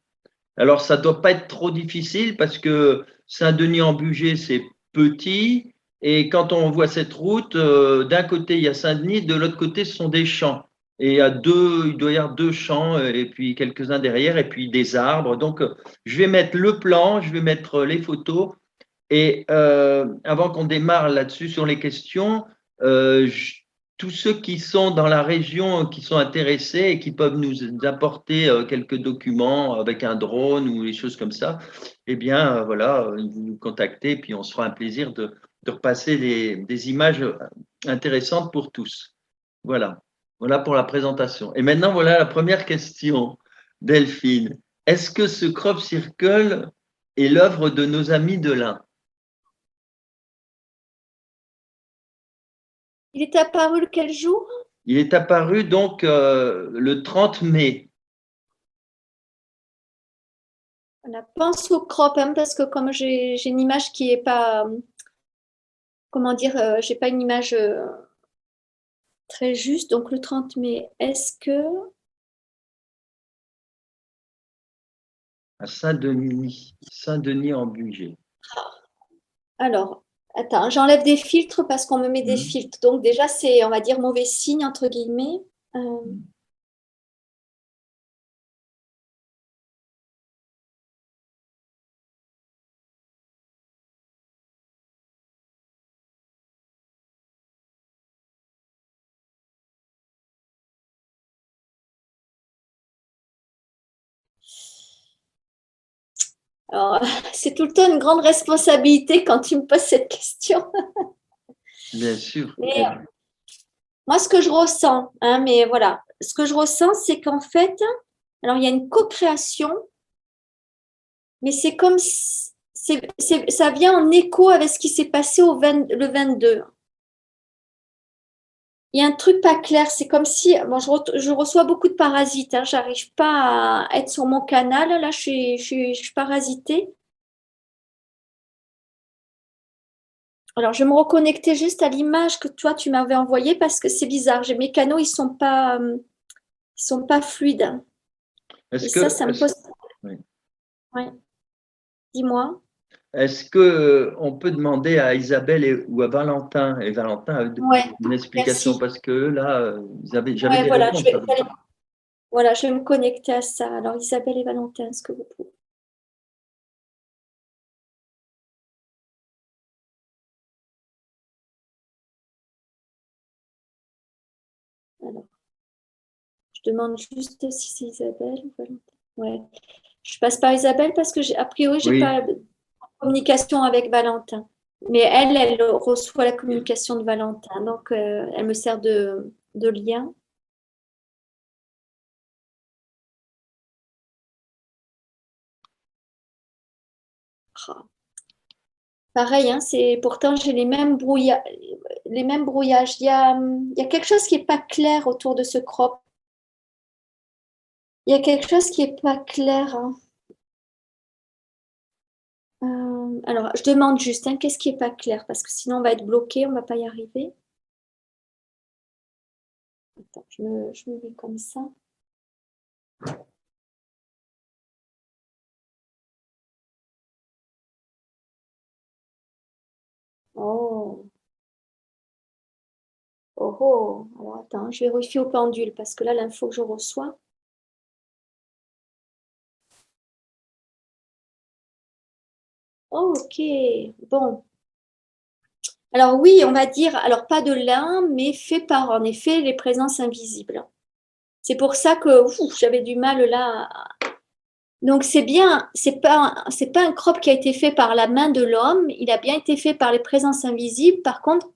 Alors ça ne doit pas être trop difficile parce que Saint-Denis en Bugey, c'est petit. Et quand on voit cette route, d'un côté, il y a Saint-Denis, de l'autre côté, ce sont des champs. Et il doit y avoir 2 champs et puis quelques-uns derrière et puis des arbres. Donc, je vais mettre le plan, je vais mettre les photos. Et avant qu'on démarre là-dessus sur les questions, tous ceux qui sont dans la région, qui sont intéressés et qui peuvent nous apporter quelques documents avec un drone ou des choses comme ça, eh bien, voilà, vous nous contactez, puis on se fera un plaisir de repasser des images intéressantes pour tous. Voilà. Voilà pour la présentation. Et maintenant, voilà la première question, Delphine. Est-ce que ce crop circle est l'œuvre de nos amis de l'Ain? Il est apparu quel jour? Il est apparu donc le 30 mai. Voilà, pense au crop, hein, parce que comme j'ai une image qui est pas, comment dire, j'ai pas une image très juste. Donc le 30 mai, est-ce que… À Saint-Denis, Saint-Denis en Bugey. Alors, attends, j'enlève des filtres parce qu'on me met des filtres. Donc déjà, c'est, on va dire, mauvais signe, entre guillemets. Alors, c'est tout le temps une grande responsabilité quand tu me poses cette question. Bien sûr. Mais moi, ce que je ressens, hein, mais voilà, ce que je ressens, c'est qu'en fait, alors il y a une co-création, mais c'est comme ça vient en écho avec ce qui s'est passé le 22. Il y a un truc pas clair, c'est comme si, bon, je reçois beaucoup de parasites, hein, j'arrive pas à être sur mon canal, là je suis parasitée. Alors je vais me reconnecter juste à l'image que toi tu m'avais envoyée parce que c'est bizarre, mes canaux ils sont pas fluides. Et ça me pose… Oui. Ouais. Dis-moi. Est-ce qu'on peut demander à Isabelle ou à Valentin, et Valentin a une explication, merci. parce que là, j'avais des voilà, réponses. Voilà, je vais me connecter à ça. Alors Isabelle et Valentin, est-ce que vous pouvez… Alors, je demande juste si c'est Isabelle ou Valentin. Ouais. Je passe par Isabelle parce que a priori, j'ai pas de communication avec Valentin. Mais elle reçoit la communication de Valentin. Donc, elle me sert de lien. Ah. Pareil, hein, pourtant j'ai les mêmes brouillages. Il y a quelque chose qui n'est pas clair autour de ce crop. Il y a quelque chose qui n'est pas clair, hein. Alors, je demande juste, hein, qu'est-ce qui n'est pas clair? Parce que sinon, on va être bloqué, on ne va pas y arriver. Attends, je me mets comme ça. Oh. Oh, oh. Alors, attends, je vérifie au pendule parce que là, l'info que je reçois. Oh, ok, bon. Alors oui, on va dire, alors pas de l'un, mais fait par, en effet, les présences invisibles. C'est pour ça que j'avais du mal là. Donc c'est bien, c'est pas un crop qui a été fait par la main de l'homme, il a bien été fait par les présences invisibles. Par contre,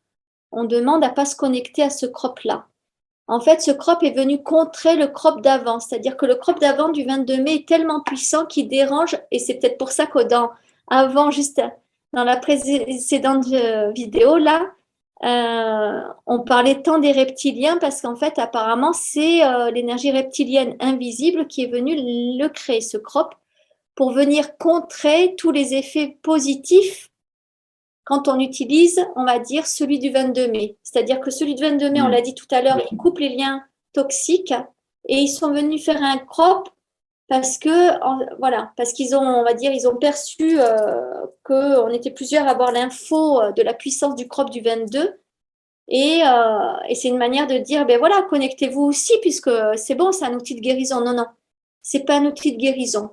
on demande à pas se connecter à ce crop-là. En fait, ce crop est venu contrer le crop d'avant, c'est-à-dire que le crop d'avant du 22 mai est tellement puissant qu'il dérange, et c'est peut-être pour ça que juste dans la précédente vidéo, là, on parlait tant des reptiliens parce qu'en fait, apparemment, c'est l'énergie reptilienne invisible qui est venue le créer, ce crop, pour venir contrer tous les effets positifs quand on utilise, on va dire, celui du 22 mai. C'est-à-dire que celui du 22 mai, on l'a dit tout à l'heure, il coupe les liens toxiques et ils sont venus faire un crop parce que, voilà, parce qu'ils ont, on va dire, ils ont perçu qu'on était plusieurs à avoir l'info de la puissance du crop du 22. Et c'est une manière de dire, ben voilà, connectez-vous aussi puisque c'est bon, c'est un outil de guérison. Non, non, c'est pas un outil de guérison.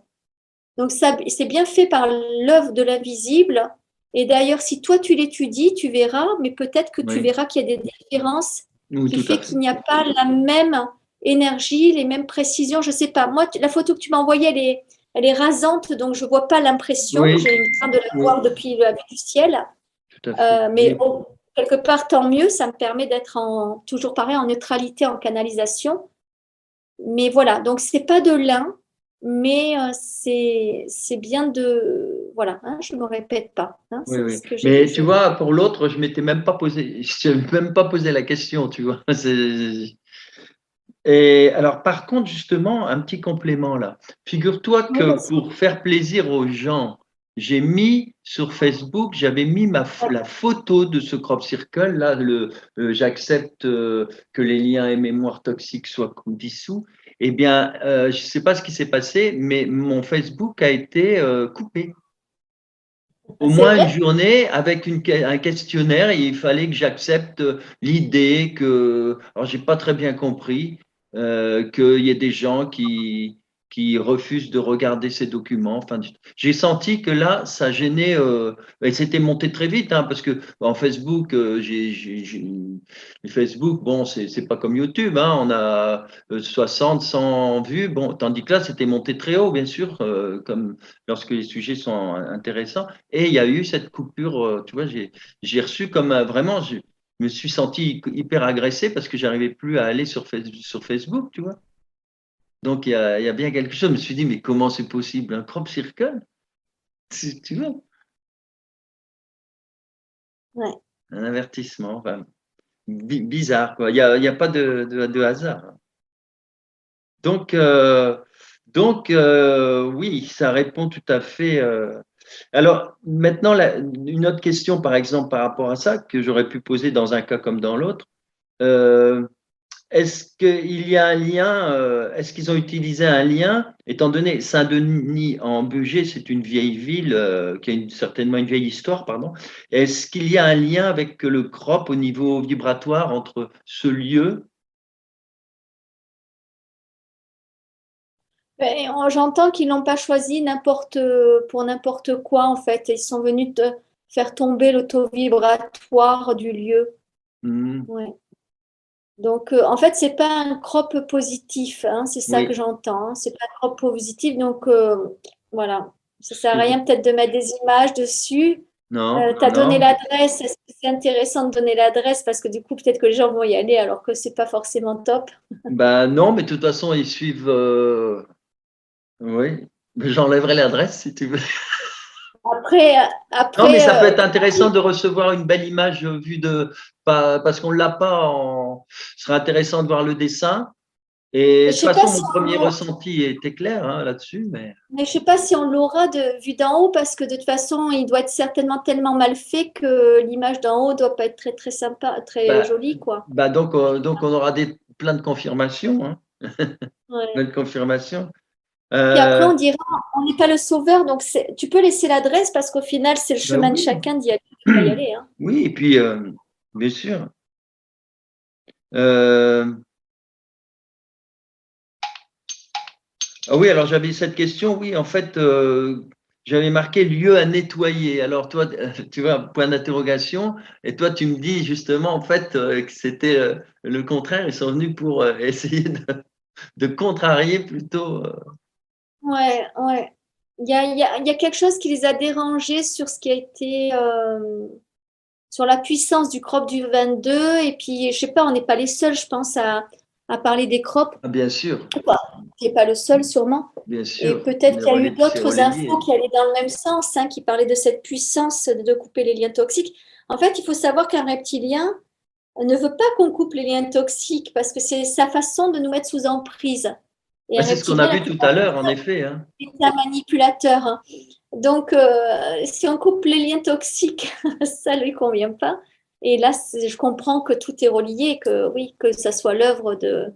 Donc, ça, c'est bien fait par l'œuvre de l'invisible. Et d'ailleurs, si toi, tu l'étudies, tu verras, mais peut-être que tu verras qu'il y a des différences Oui, qui tout à fait fait. qu'il n'y a pas la même énergie, les mêmes précisions. Je sais pas. Moi, la photo que tu m'as envoyée, elle est rasante, donc je vois pas l'impression. Oui, J'ai une peur de la oui, voir depuis la vue du ciel. tout à fait. Mais Oui. quelque part, tant mieux. Ça me permet d'être toujours pareil, en neutralité, en canalisation. Mais voilà, donc c'est pas de l'un, mais c'est bien de voilà, hein, je me répète pas, hein, Oui, c'est oui. ce que j'ai Mais tu déjà dit. vois, pour l'autre, je m'étais même pas posé, je t'ai même pas posé la question, tu vois. Et alors, par contre, justement, un petit complément là. Figure-toi Oui, que vas-y. pour faire plaisir aux gens, j'ai mis sur Facebook, j'avais mis Ouais. la photo de ce crop circle là. J'accepte que les liens et mémoires toxiques soient dissous. Eh bien, je ne sais pas ce qui s'est passé, mais mon Facebook a été coupé. Au C'est moins une vrai? journée avec un questionnaire et il fallait que j'accepte l'idée que, alors j'ai pas très bien compris, qu'il y ait des gens qui refusent de regarder ces documents. Enfin, j'ai senti que là, ça gênait, et c'était monté très vite, hein, parce que en Facebook, Facebook, bon, c'est pas comme YouTube, hein, on a 60, 100 vues, bon, tandis que là, c'était monté très haut, bien sûr, comme lorsque les sujets sont intéressants. Et il y a eu cette coupure, tu vois, j'ai reçu comme vraiment, je me suis senti hyper agressé parce que j'arrivais plus à aller sur Facebook, tu vois. Donc il y a bien quelque chose. Je me suis dit, mais comment c'est possible? Un crop circle? Tu vois, Ouais. un avertissement, enfin, bizarre, quoi. Il y a pas de hasard. Donc, oui, ça répond tout à fait. Alors, maintenant, une autre question, par exemple, par rapport à ça, que j'aurais pu poser dans un cas comme dans l'autre. Euh, Est-ce qu'il y a un lien, est-ce qu'ils ont utilisé un lien, étant donné Saint-Denis en Bugey, c'est une vieille ville qui a certainement une vieille histoire, pardon. Est-ce qu'il y a un lien avec le crop au niveau vibratoire entre ce lieu? Ben, j'entends qu'ils n'ont pas choisi pour n'importe quoi en fait. Ils sont venus de faire tomber le taux vibratoire du lieu. Hmm, Ouais. Donc en fait, c'est pas un crop positif, hein, c'est ça que oui, j'entends. Hein. C'est pas un crop positif, donc voilà. Ça sert à c'est- rien peut-être de mettre des images dessus. non, Tu as donné non. l'adresse. Est-ce que c'est intéressant de donner l'adresse parce que du coup, peut-être que les gens vont y aller alors que c'est pas forcément top. Ben non, mais de toute façon, ils suivent. Oui, j'enlèverai l'adresse si tu veux. Après, Non, mais après ça peut être intéressant de recevoir une belle image vue parce qu'on l'a pas ce serait intéressant de voir le dessin. Et de je toute sais pas façon, si mon premier on, ressenti était clair hein, là-dessus, mais mais je sais pas si on l'aura de vue d'en haut parce que de toute façon, il doit être certainement tellement mal fait que l'image d'en haut doit pas être très très sympa, très bah, jolie quoi. donc on aura plein de confirmations, hein, plein Ouais. de confirmations. Puis après, Euh, on dira, on n'est pas le sauveur, donc tu peux laisser l'adresse parce qu'au final, c'est le bah chemin de oui, chacun d'y aller, de pas y aller, hein. oui, et puis bien sûr. Euh, Ah oui, alors j'avais cette question, oui, en fait, j'avais marqué lieu à nettoyer. Alors toi, tu vois, point d'interrogation, et toi, tu me dis justement, en fait, que c'était le contraire, ils sont venus pour essayer de contrarier plutôt. Ouais, ouais. Il y a quelque chose qui les a dérangés sur ce qui a été, sur la puissance du crop du 22. Et puis, je sais pas, on n'est pas les seuls, je pense, à parler des crops. Ah, bien sûr, Tu n'es pas le seul, sûrement. bien Et sûr, peut-être qu'il y a eu c'est d'autres infos relayé. qui allaient dans le même sens, hein, qui parlaient de cette puissance de couper les liens toxiques. En fait, il faut savoir qu'un reptilien ne veut pas qu'on coupe les liens toxiques parce que c'est sa façon de nous mettre sous emprise. Et Bah, un c'est ce qu'on a reptilien, la vu tout à plupart du l'heure, en temps, effet, hein. est un manipulateur. Hein. Donc, si on coupe les liens toxiques, ça ne lui convient pas. Et là, je comprends que tout est relié, que oui, que ça soit l'œuvre de,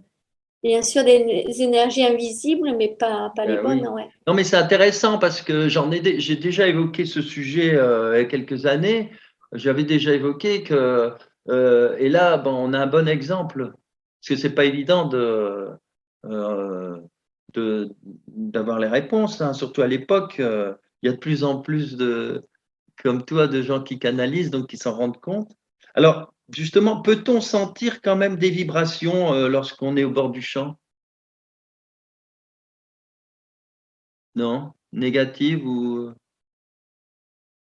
bien sûr, des énergies invisibles, mais pas les Ben bonnes. oui. Ouais. Non, mais c'est intéressant parce que j'ai déjà évoqué ce sujet il y a quelques années. J'avais déjà évoqué que, et là, bon, on a un bon exemple parce que c'est pas évident euh, d'avoir les réponses, hein. Surtout à l'époque, il y a de plus en plus comme toi, de gens qui canalisent, donc qui s'en rendent compte. Alors, justement, peut-on sentir quand même des vibrations lorsqu'on est au bord du champ? Non? Négatives ou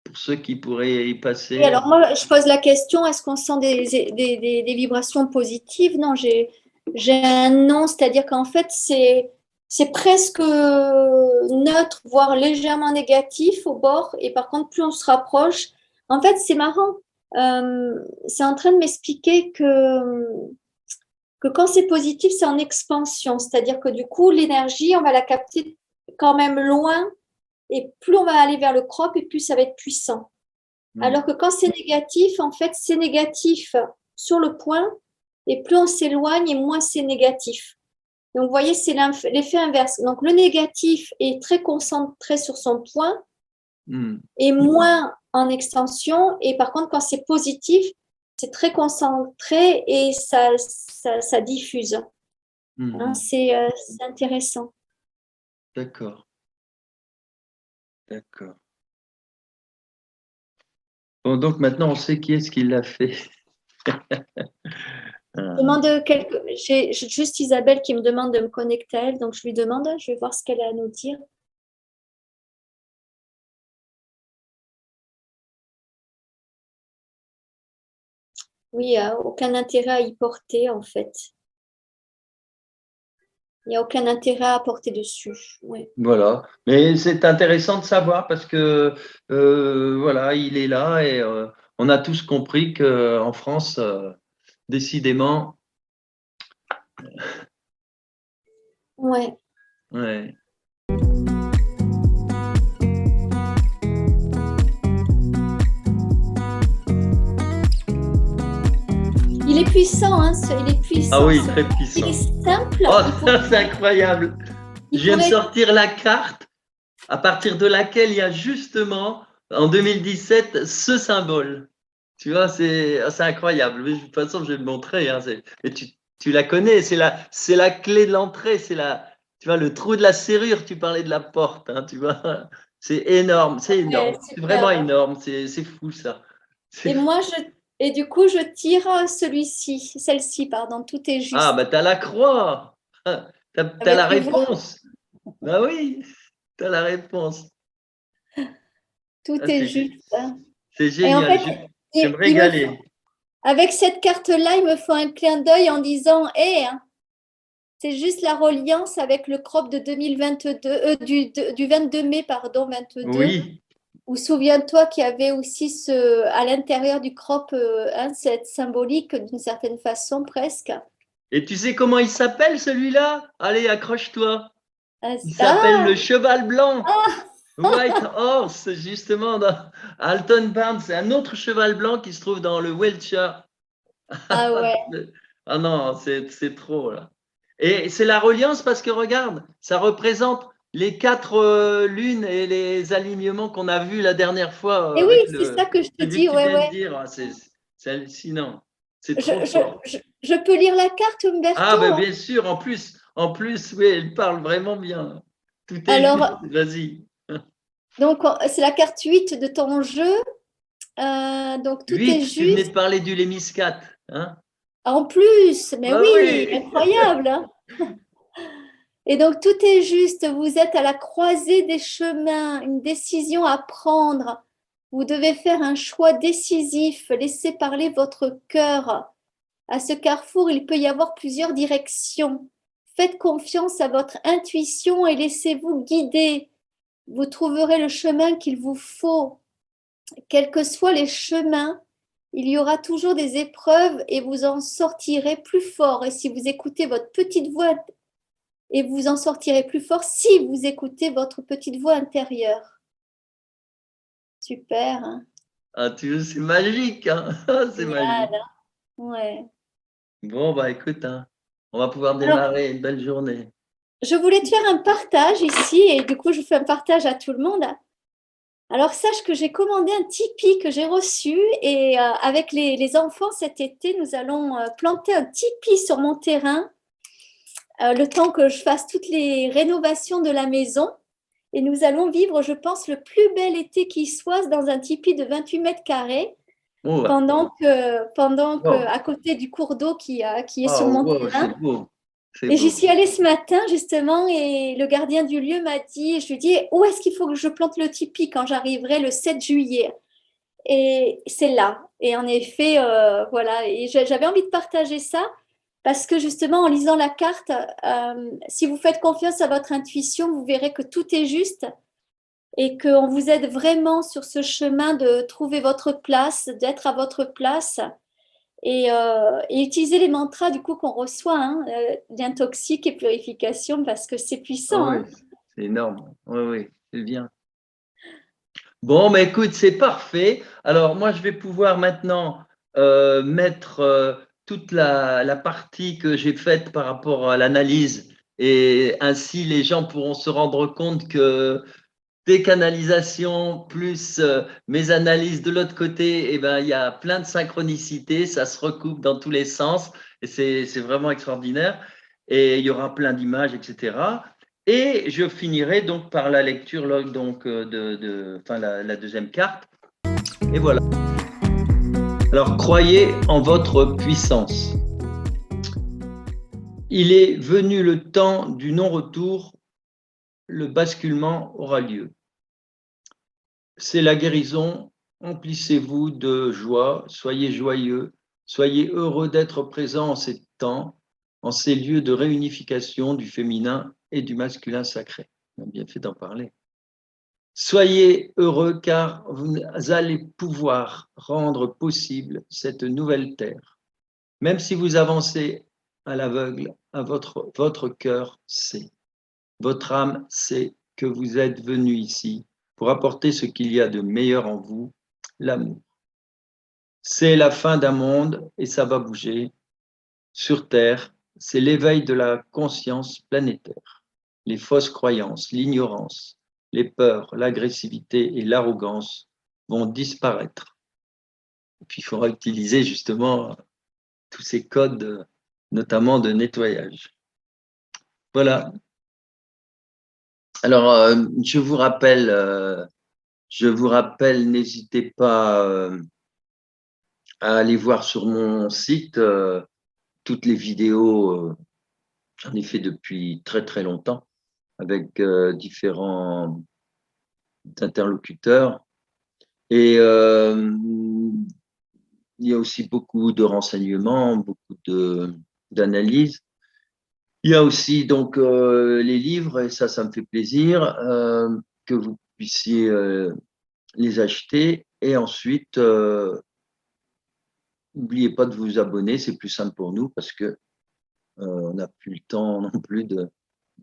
pour ceux qui pourraient y Et passer? alors moi, je pose la question, est-ce qu'on sent des vibrations positives? Non, j'ai un non, c'est-à-dire qu'en fait, c'est presque neutre, voire légèrement négatif au bord. Et par contre, plus on se rapproche, en fait, c'est marrant. C'est en train de m'expliquer que quand c'est positif, c'est en expansion. C'est-à-dire que du coup, l'énergie, on va la capter quand même loin. Et plus on va aller vers le crop, et plus ça va être puissant. Hmm. Alors que quand c'est négatif, en fait, c'est négatif sur le point, et plus on s'éloigne, et moins c'est négatif. Donc, vous voyez, c'est l'effet inverse. Donc, le négatif est très concentré sur son point Hmm. et moins en extension. Et par contre, quand c'est positif, c'est très concentré et ça diffuse. Hein, Hmm. c'est intéressant. D'accord, d'accord. Bon, donc maintenant, on sait qui est-ce qui l'a fait. Demande j'ai juste Isabelle qui me demande de me connecter à elle, donc je lui demande, je vais voir ce qu'elle a à nous dire. Oui, il n'y a aucun intérêt à y porter en fait. Il n'y a aucun intérêt à porter dessus. Ouais. Voilà. Mais c'est intéressant de savoir parce que voilà, il est là et on a tous compris qu'en France, décidément, Ouais. ouais. Il est puissant, hein, il est Ah puissant. oui, très Il puissant. est simple. Oh, ça, c'est incroyable. Je Il viens de pourrait sortir la carte à partir de laquelle il y a justement, en 2017, ce symbole. Tu vois, c'est incroyable. Mais de toute façon, je vais le montrer. Hein, mais tu la connais, c'est la clé de l'entrée, tu vois, le trou de la serrure, tu parlais de la porte, hein, tu vois. C'est énorme, c'est énorme. être C'est vraiment superbe. énorme, c'est fou ça. C'est Et fou. moi, et du coup, je tire celle-ci, pardon, tout est Ah, juste. bah, t'as la croix. T'as la Avec le voile, réponse. Bah oui, t'as la réponse. tout Ah, est juste. Hein. c'est Et en génial. fait, Je vais me il me régaler. avec cette carte-là, il me faut un clin d'œil en disant, hé, hein, c'est juste la reliance avec le crop de 2022, du 22 mai, pardon, 22. Oui. Ou souviens-toi qu'il y avait aussi à l'intérieur du crop hein, cette symbolique d'une certaine façon presque. Et tu sais comment il s'appelle celui-là? Allez, accroche-toi. Il s'appelle Ah, le cheval blanc. ah, White Horse, justement, dans Alton Barnes. C'est un autre cheval blanc qui se trouve dans le Wiltshire. ah ouais. Ah non, c'est trop là. Et c'est la reliance parce que regarde, ça représente les quatre lunes et les alignements qu'on a vus la dernière fois Et oui, avec c'est ça que je te celui que dis, tu ouais, viens de ouais. dire. Ah, c'est hallucinant. C'est Je, trop je, fort. je peux lire la carte, Ah, Umberto, ben hein. bien sûr, en plus, oui, elle parle vraiment bien. Tout est juste, Alors, vas-y. donc, c'est la carte 8 de ton jeu. Donc, tout est 8, tu venais juste. de parler du lémiscat, hein? En plus, mais Ah oui, oui, incroyable, hein. Et donc, tout est juste. Vous êtes à la croisée des chemins, une décision à prendre. Vous devez faire un choix décisif. Laissez parler votre cœur. À ce carrefour, il peut y avoir plusieurs directions. Faites confiance à votre intuition et laissez-vous guider. Vous trouverez le chemin qu'il vous faut. Quels que soient les chemins, il y aura toujours des épreuves et vous en sortirez plus fort. Et si vous écoutez votre petite voix et vous en sortirez plus fort si vous écoutez votre petite voix intérieure. Super, hein. ah, c'est magique, hein? C'est Génial, magique. hein. Ouais. Bon, bah écoute, hein, on va pouvoir Alors, démarrer une belle journée. je voulais te faire un partage ici et du coup, je fais un partage à tout le monde. Alors, sache que j'ai commandé un Tipeee que j'ai reçu et avec les enfants cet été, nous allons planter un Tipeee sur mon terrain le temps que je fasse toutes les rénovations de la maison. Et nous allons vivre, je pense, le plus bel été qui soit dans un tipi de 28 mètres carrés. Oh, ouais. pendant que Wow. à côté du cours d'eau qui est sur Oh, mon wow, c'est terrain. beau. C'est Et j'y beau. suis allée ce matin justement et le gardien du lieu m'a dit, je lui ai dit, où est-ce qu'il faut que je plante le tipi quand j'arriverai le 7 juillet? Et c'est là. Et en effet, voilà. Et j'avais envie de partager ça parce que justement, en lisant la carte, si vous faites confiance à votre intuition, vous verrez que tout est juste et qu'on vous aide vraiment sur ce chemin de trouver votre place, d'être à votre place et utiliser les mantras du coup qu'on reçoit, hein, lien toxique et purification parce que c'est Ah puissant, oui, hein. c'est énorme. Oui, oui, c'est bien. Bon, mais écoute, c'est parfait. Alors, moi, je vais pouvoir maintenant mettre toute la partie que j'ai faite par rapport à l'analyse. Et ainsi, les gens pourront se rendre compte que des canalisations plus mes analyses de l'autre côté, eh ben, il y a plein de synchronicité, ça se recoupe dans tous les sens et c'est vraiment extraordinaire. Et il y aura plein d'images, etc. Et je finirai donc par la lecture donc, enfin, la deuxième carte. Et voilà. Alors, croyez en votre puissance. Il est venu le temps du non-retour, le basculement aura lieu. C'est la guérison. Emplissez-vous de joie, soyez joyeux, soyez heureux d'être présent en ces temps, en ces lieux de réunification du féminin et du masculin sacré. On a bien fait d'en parler. Soyez heureux car vous allez pouvoir rendre possible cette nouvelle terre. Même si vous avancez à l'aveugle, votre cœur sait. Votre âme sait que vous êtes venu ici pour apporter ce qu'il y a de meilleur en vous, l'amour. C'est la fin d'un monde et ça va bouger. Sur Terre, c'est l'éveil de la conscience planétaire. Les fausses croyances, l'ignorance, les peurs, l'agressivité et l'arrogance vont disparaître. Et puis il faudra utiliser justement tous ces codes, notamment de nettoyage. Voilà. Alors, je vous rappelle, n'hésitez pas à aller voir sur mon site toutes les vidéos. J'en ai fait depuis très très longtemps avec différents interlocuteurs. Et il y a aussi beaucoup de renseignements, beaucoup d'analyses. Il y a aussi donc les livres, et ça me fait plaisir que vous puissiez les acheter. Et ensuite, n'oubliez pas de vous abonner, c'est plus simple pour nous parce que on n'a plus le temps non plus de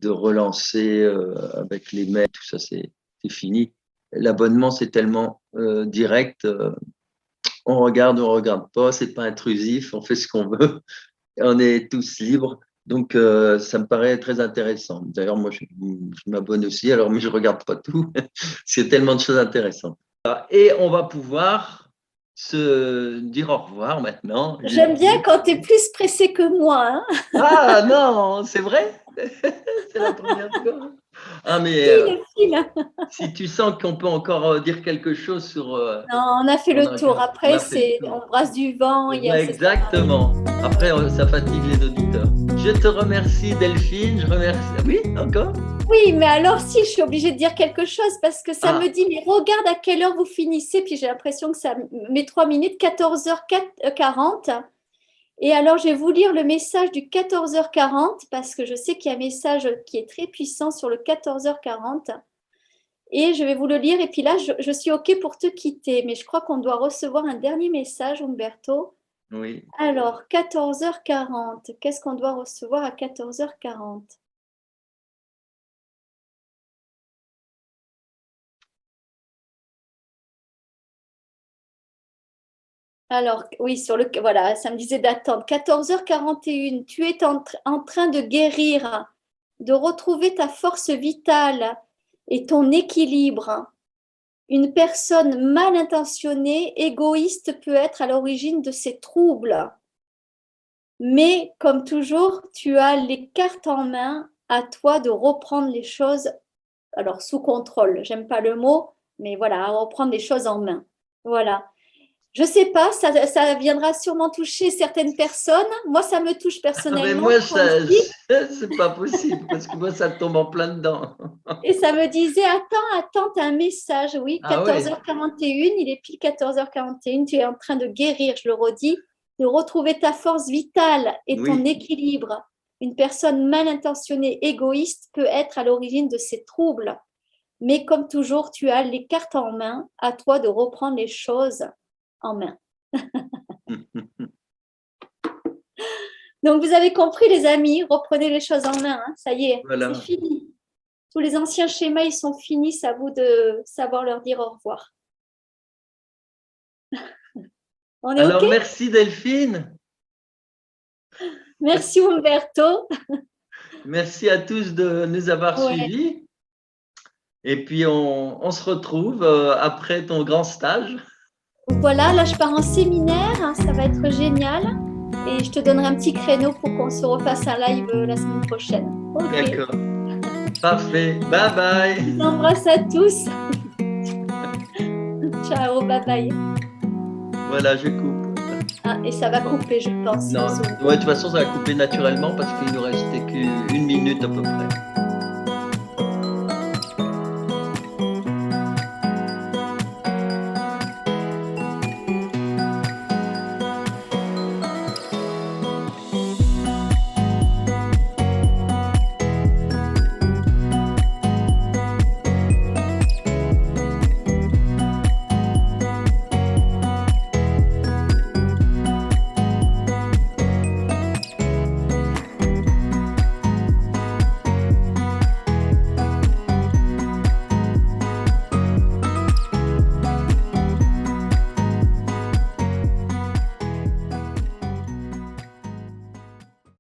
relancer avec les mails, tout ça, c'est fini. L'abonnement, c'est tellement direct, on regarde pas, c'est pas intrusif, on fait ce qu'on veut, on est tous libres. Donc, ça me paraît très intéressant. D'ailleurs, moi, je m'abonne aussi, alors, mais je regarde pas tout. C'est tellement de choses intéressantes. Et on va pouvoir se dire au revoir maintenant. J'aime bien quand tu es plus pressé que moi, hein. Ah non, c'est vrai? C'est la première fois. Ah, mais File, file. si tu sens qu'on peut encore dire quelque chose sur. Non, on a fait le tour. On Après, a fait le tour. on brasse du vent, Ouais, c'est ça. exactement. Après, ça fatigue les auditeurs. Je te remercie, Delphine. Je remercie. Oui, encore? Oui, mais alors si, je suis obligée de dire quelque chose parce que ça me Ah, dit, mais regarde à quelle heure vous finissez, puis j'ai l'impression que ça met 3 minutes, 14h40. Et alors, je vais vous lire le message du 14h40 parce que je sais qu'il y a un message qui est très puissant sur le 14h40. Et je vais vous le lire. Et puis là, je suis OK pour te quitter, mais je crois qu'on doit recevoir un dernier message, Umberto. oui. Alors, 14h40, qu'est-ce qu'on doit recevoir à 14h40? Alors, oui, voilà, ça me disait d'attendre. 14h41, tu es en train de guérir, de retrouver ta force vitale et ton équilibre. Une personne mal intentionnée, égoïste peut être à l'origine de ces troubles. Mais comme toujours, tu as les cartes en main, à toi de reprendre les choses, alors sous contrôle. J'aime pas le mot, mais voilà, à reprendre les choses en main. Voilà. Je sais pas, ça viendra sûrement toucher certaines personnes. Moi, ça me touche Mais personnellement. moi, Toi aussi. c'est pas possible parce que moi, ça tombe en plein dedans. Et ça me disait, attends, tu as un message. Oui, Ah ouais, 14h41, il est pile 14h41. Tu es en train de guérir, je le redis, de retrouver ta force vitale et ton oui. équilibre. Une personne mal intentionnée, égoïste, peut être à l'origine de ces troubles. Mais comme toujours, tu as les cartes en main, à toi de reprendre les choses en main. Donc, vous avez compris, les amis, reprenez les choses en main. Hein. Ça y est, c'est Voilà. fini. Tous les anciens schémas, ils sont finis. C'est à vous de savoir leur dire au revoir. On est OK? Alors, merci Delphine. Merci Umberto. Merci à tous de nous avoir Ouais. suivis. Et puis, on se retrouve après ton grand stage. Donc voilà, là, je pars en séminaire. Hein, ça va être génial. Et je te donnerai un petit créneau pour qu'on se refasse un live la semaine prochaine. OK. D'accord. Parfait. Bye Je bye. vous embrasse à tous. Ciao, bye bye. Voilà, je coupe. Ah, et ça va couper, je pense. Non, Zoom. ouais, de toute façon, ça va couper naturellement parce qu'il nous restait qu'une minute à peu près.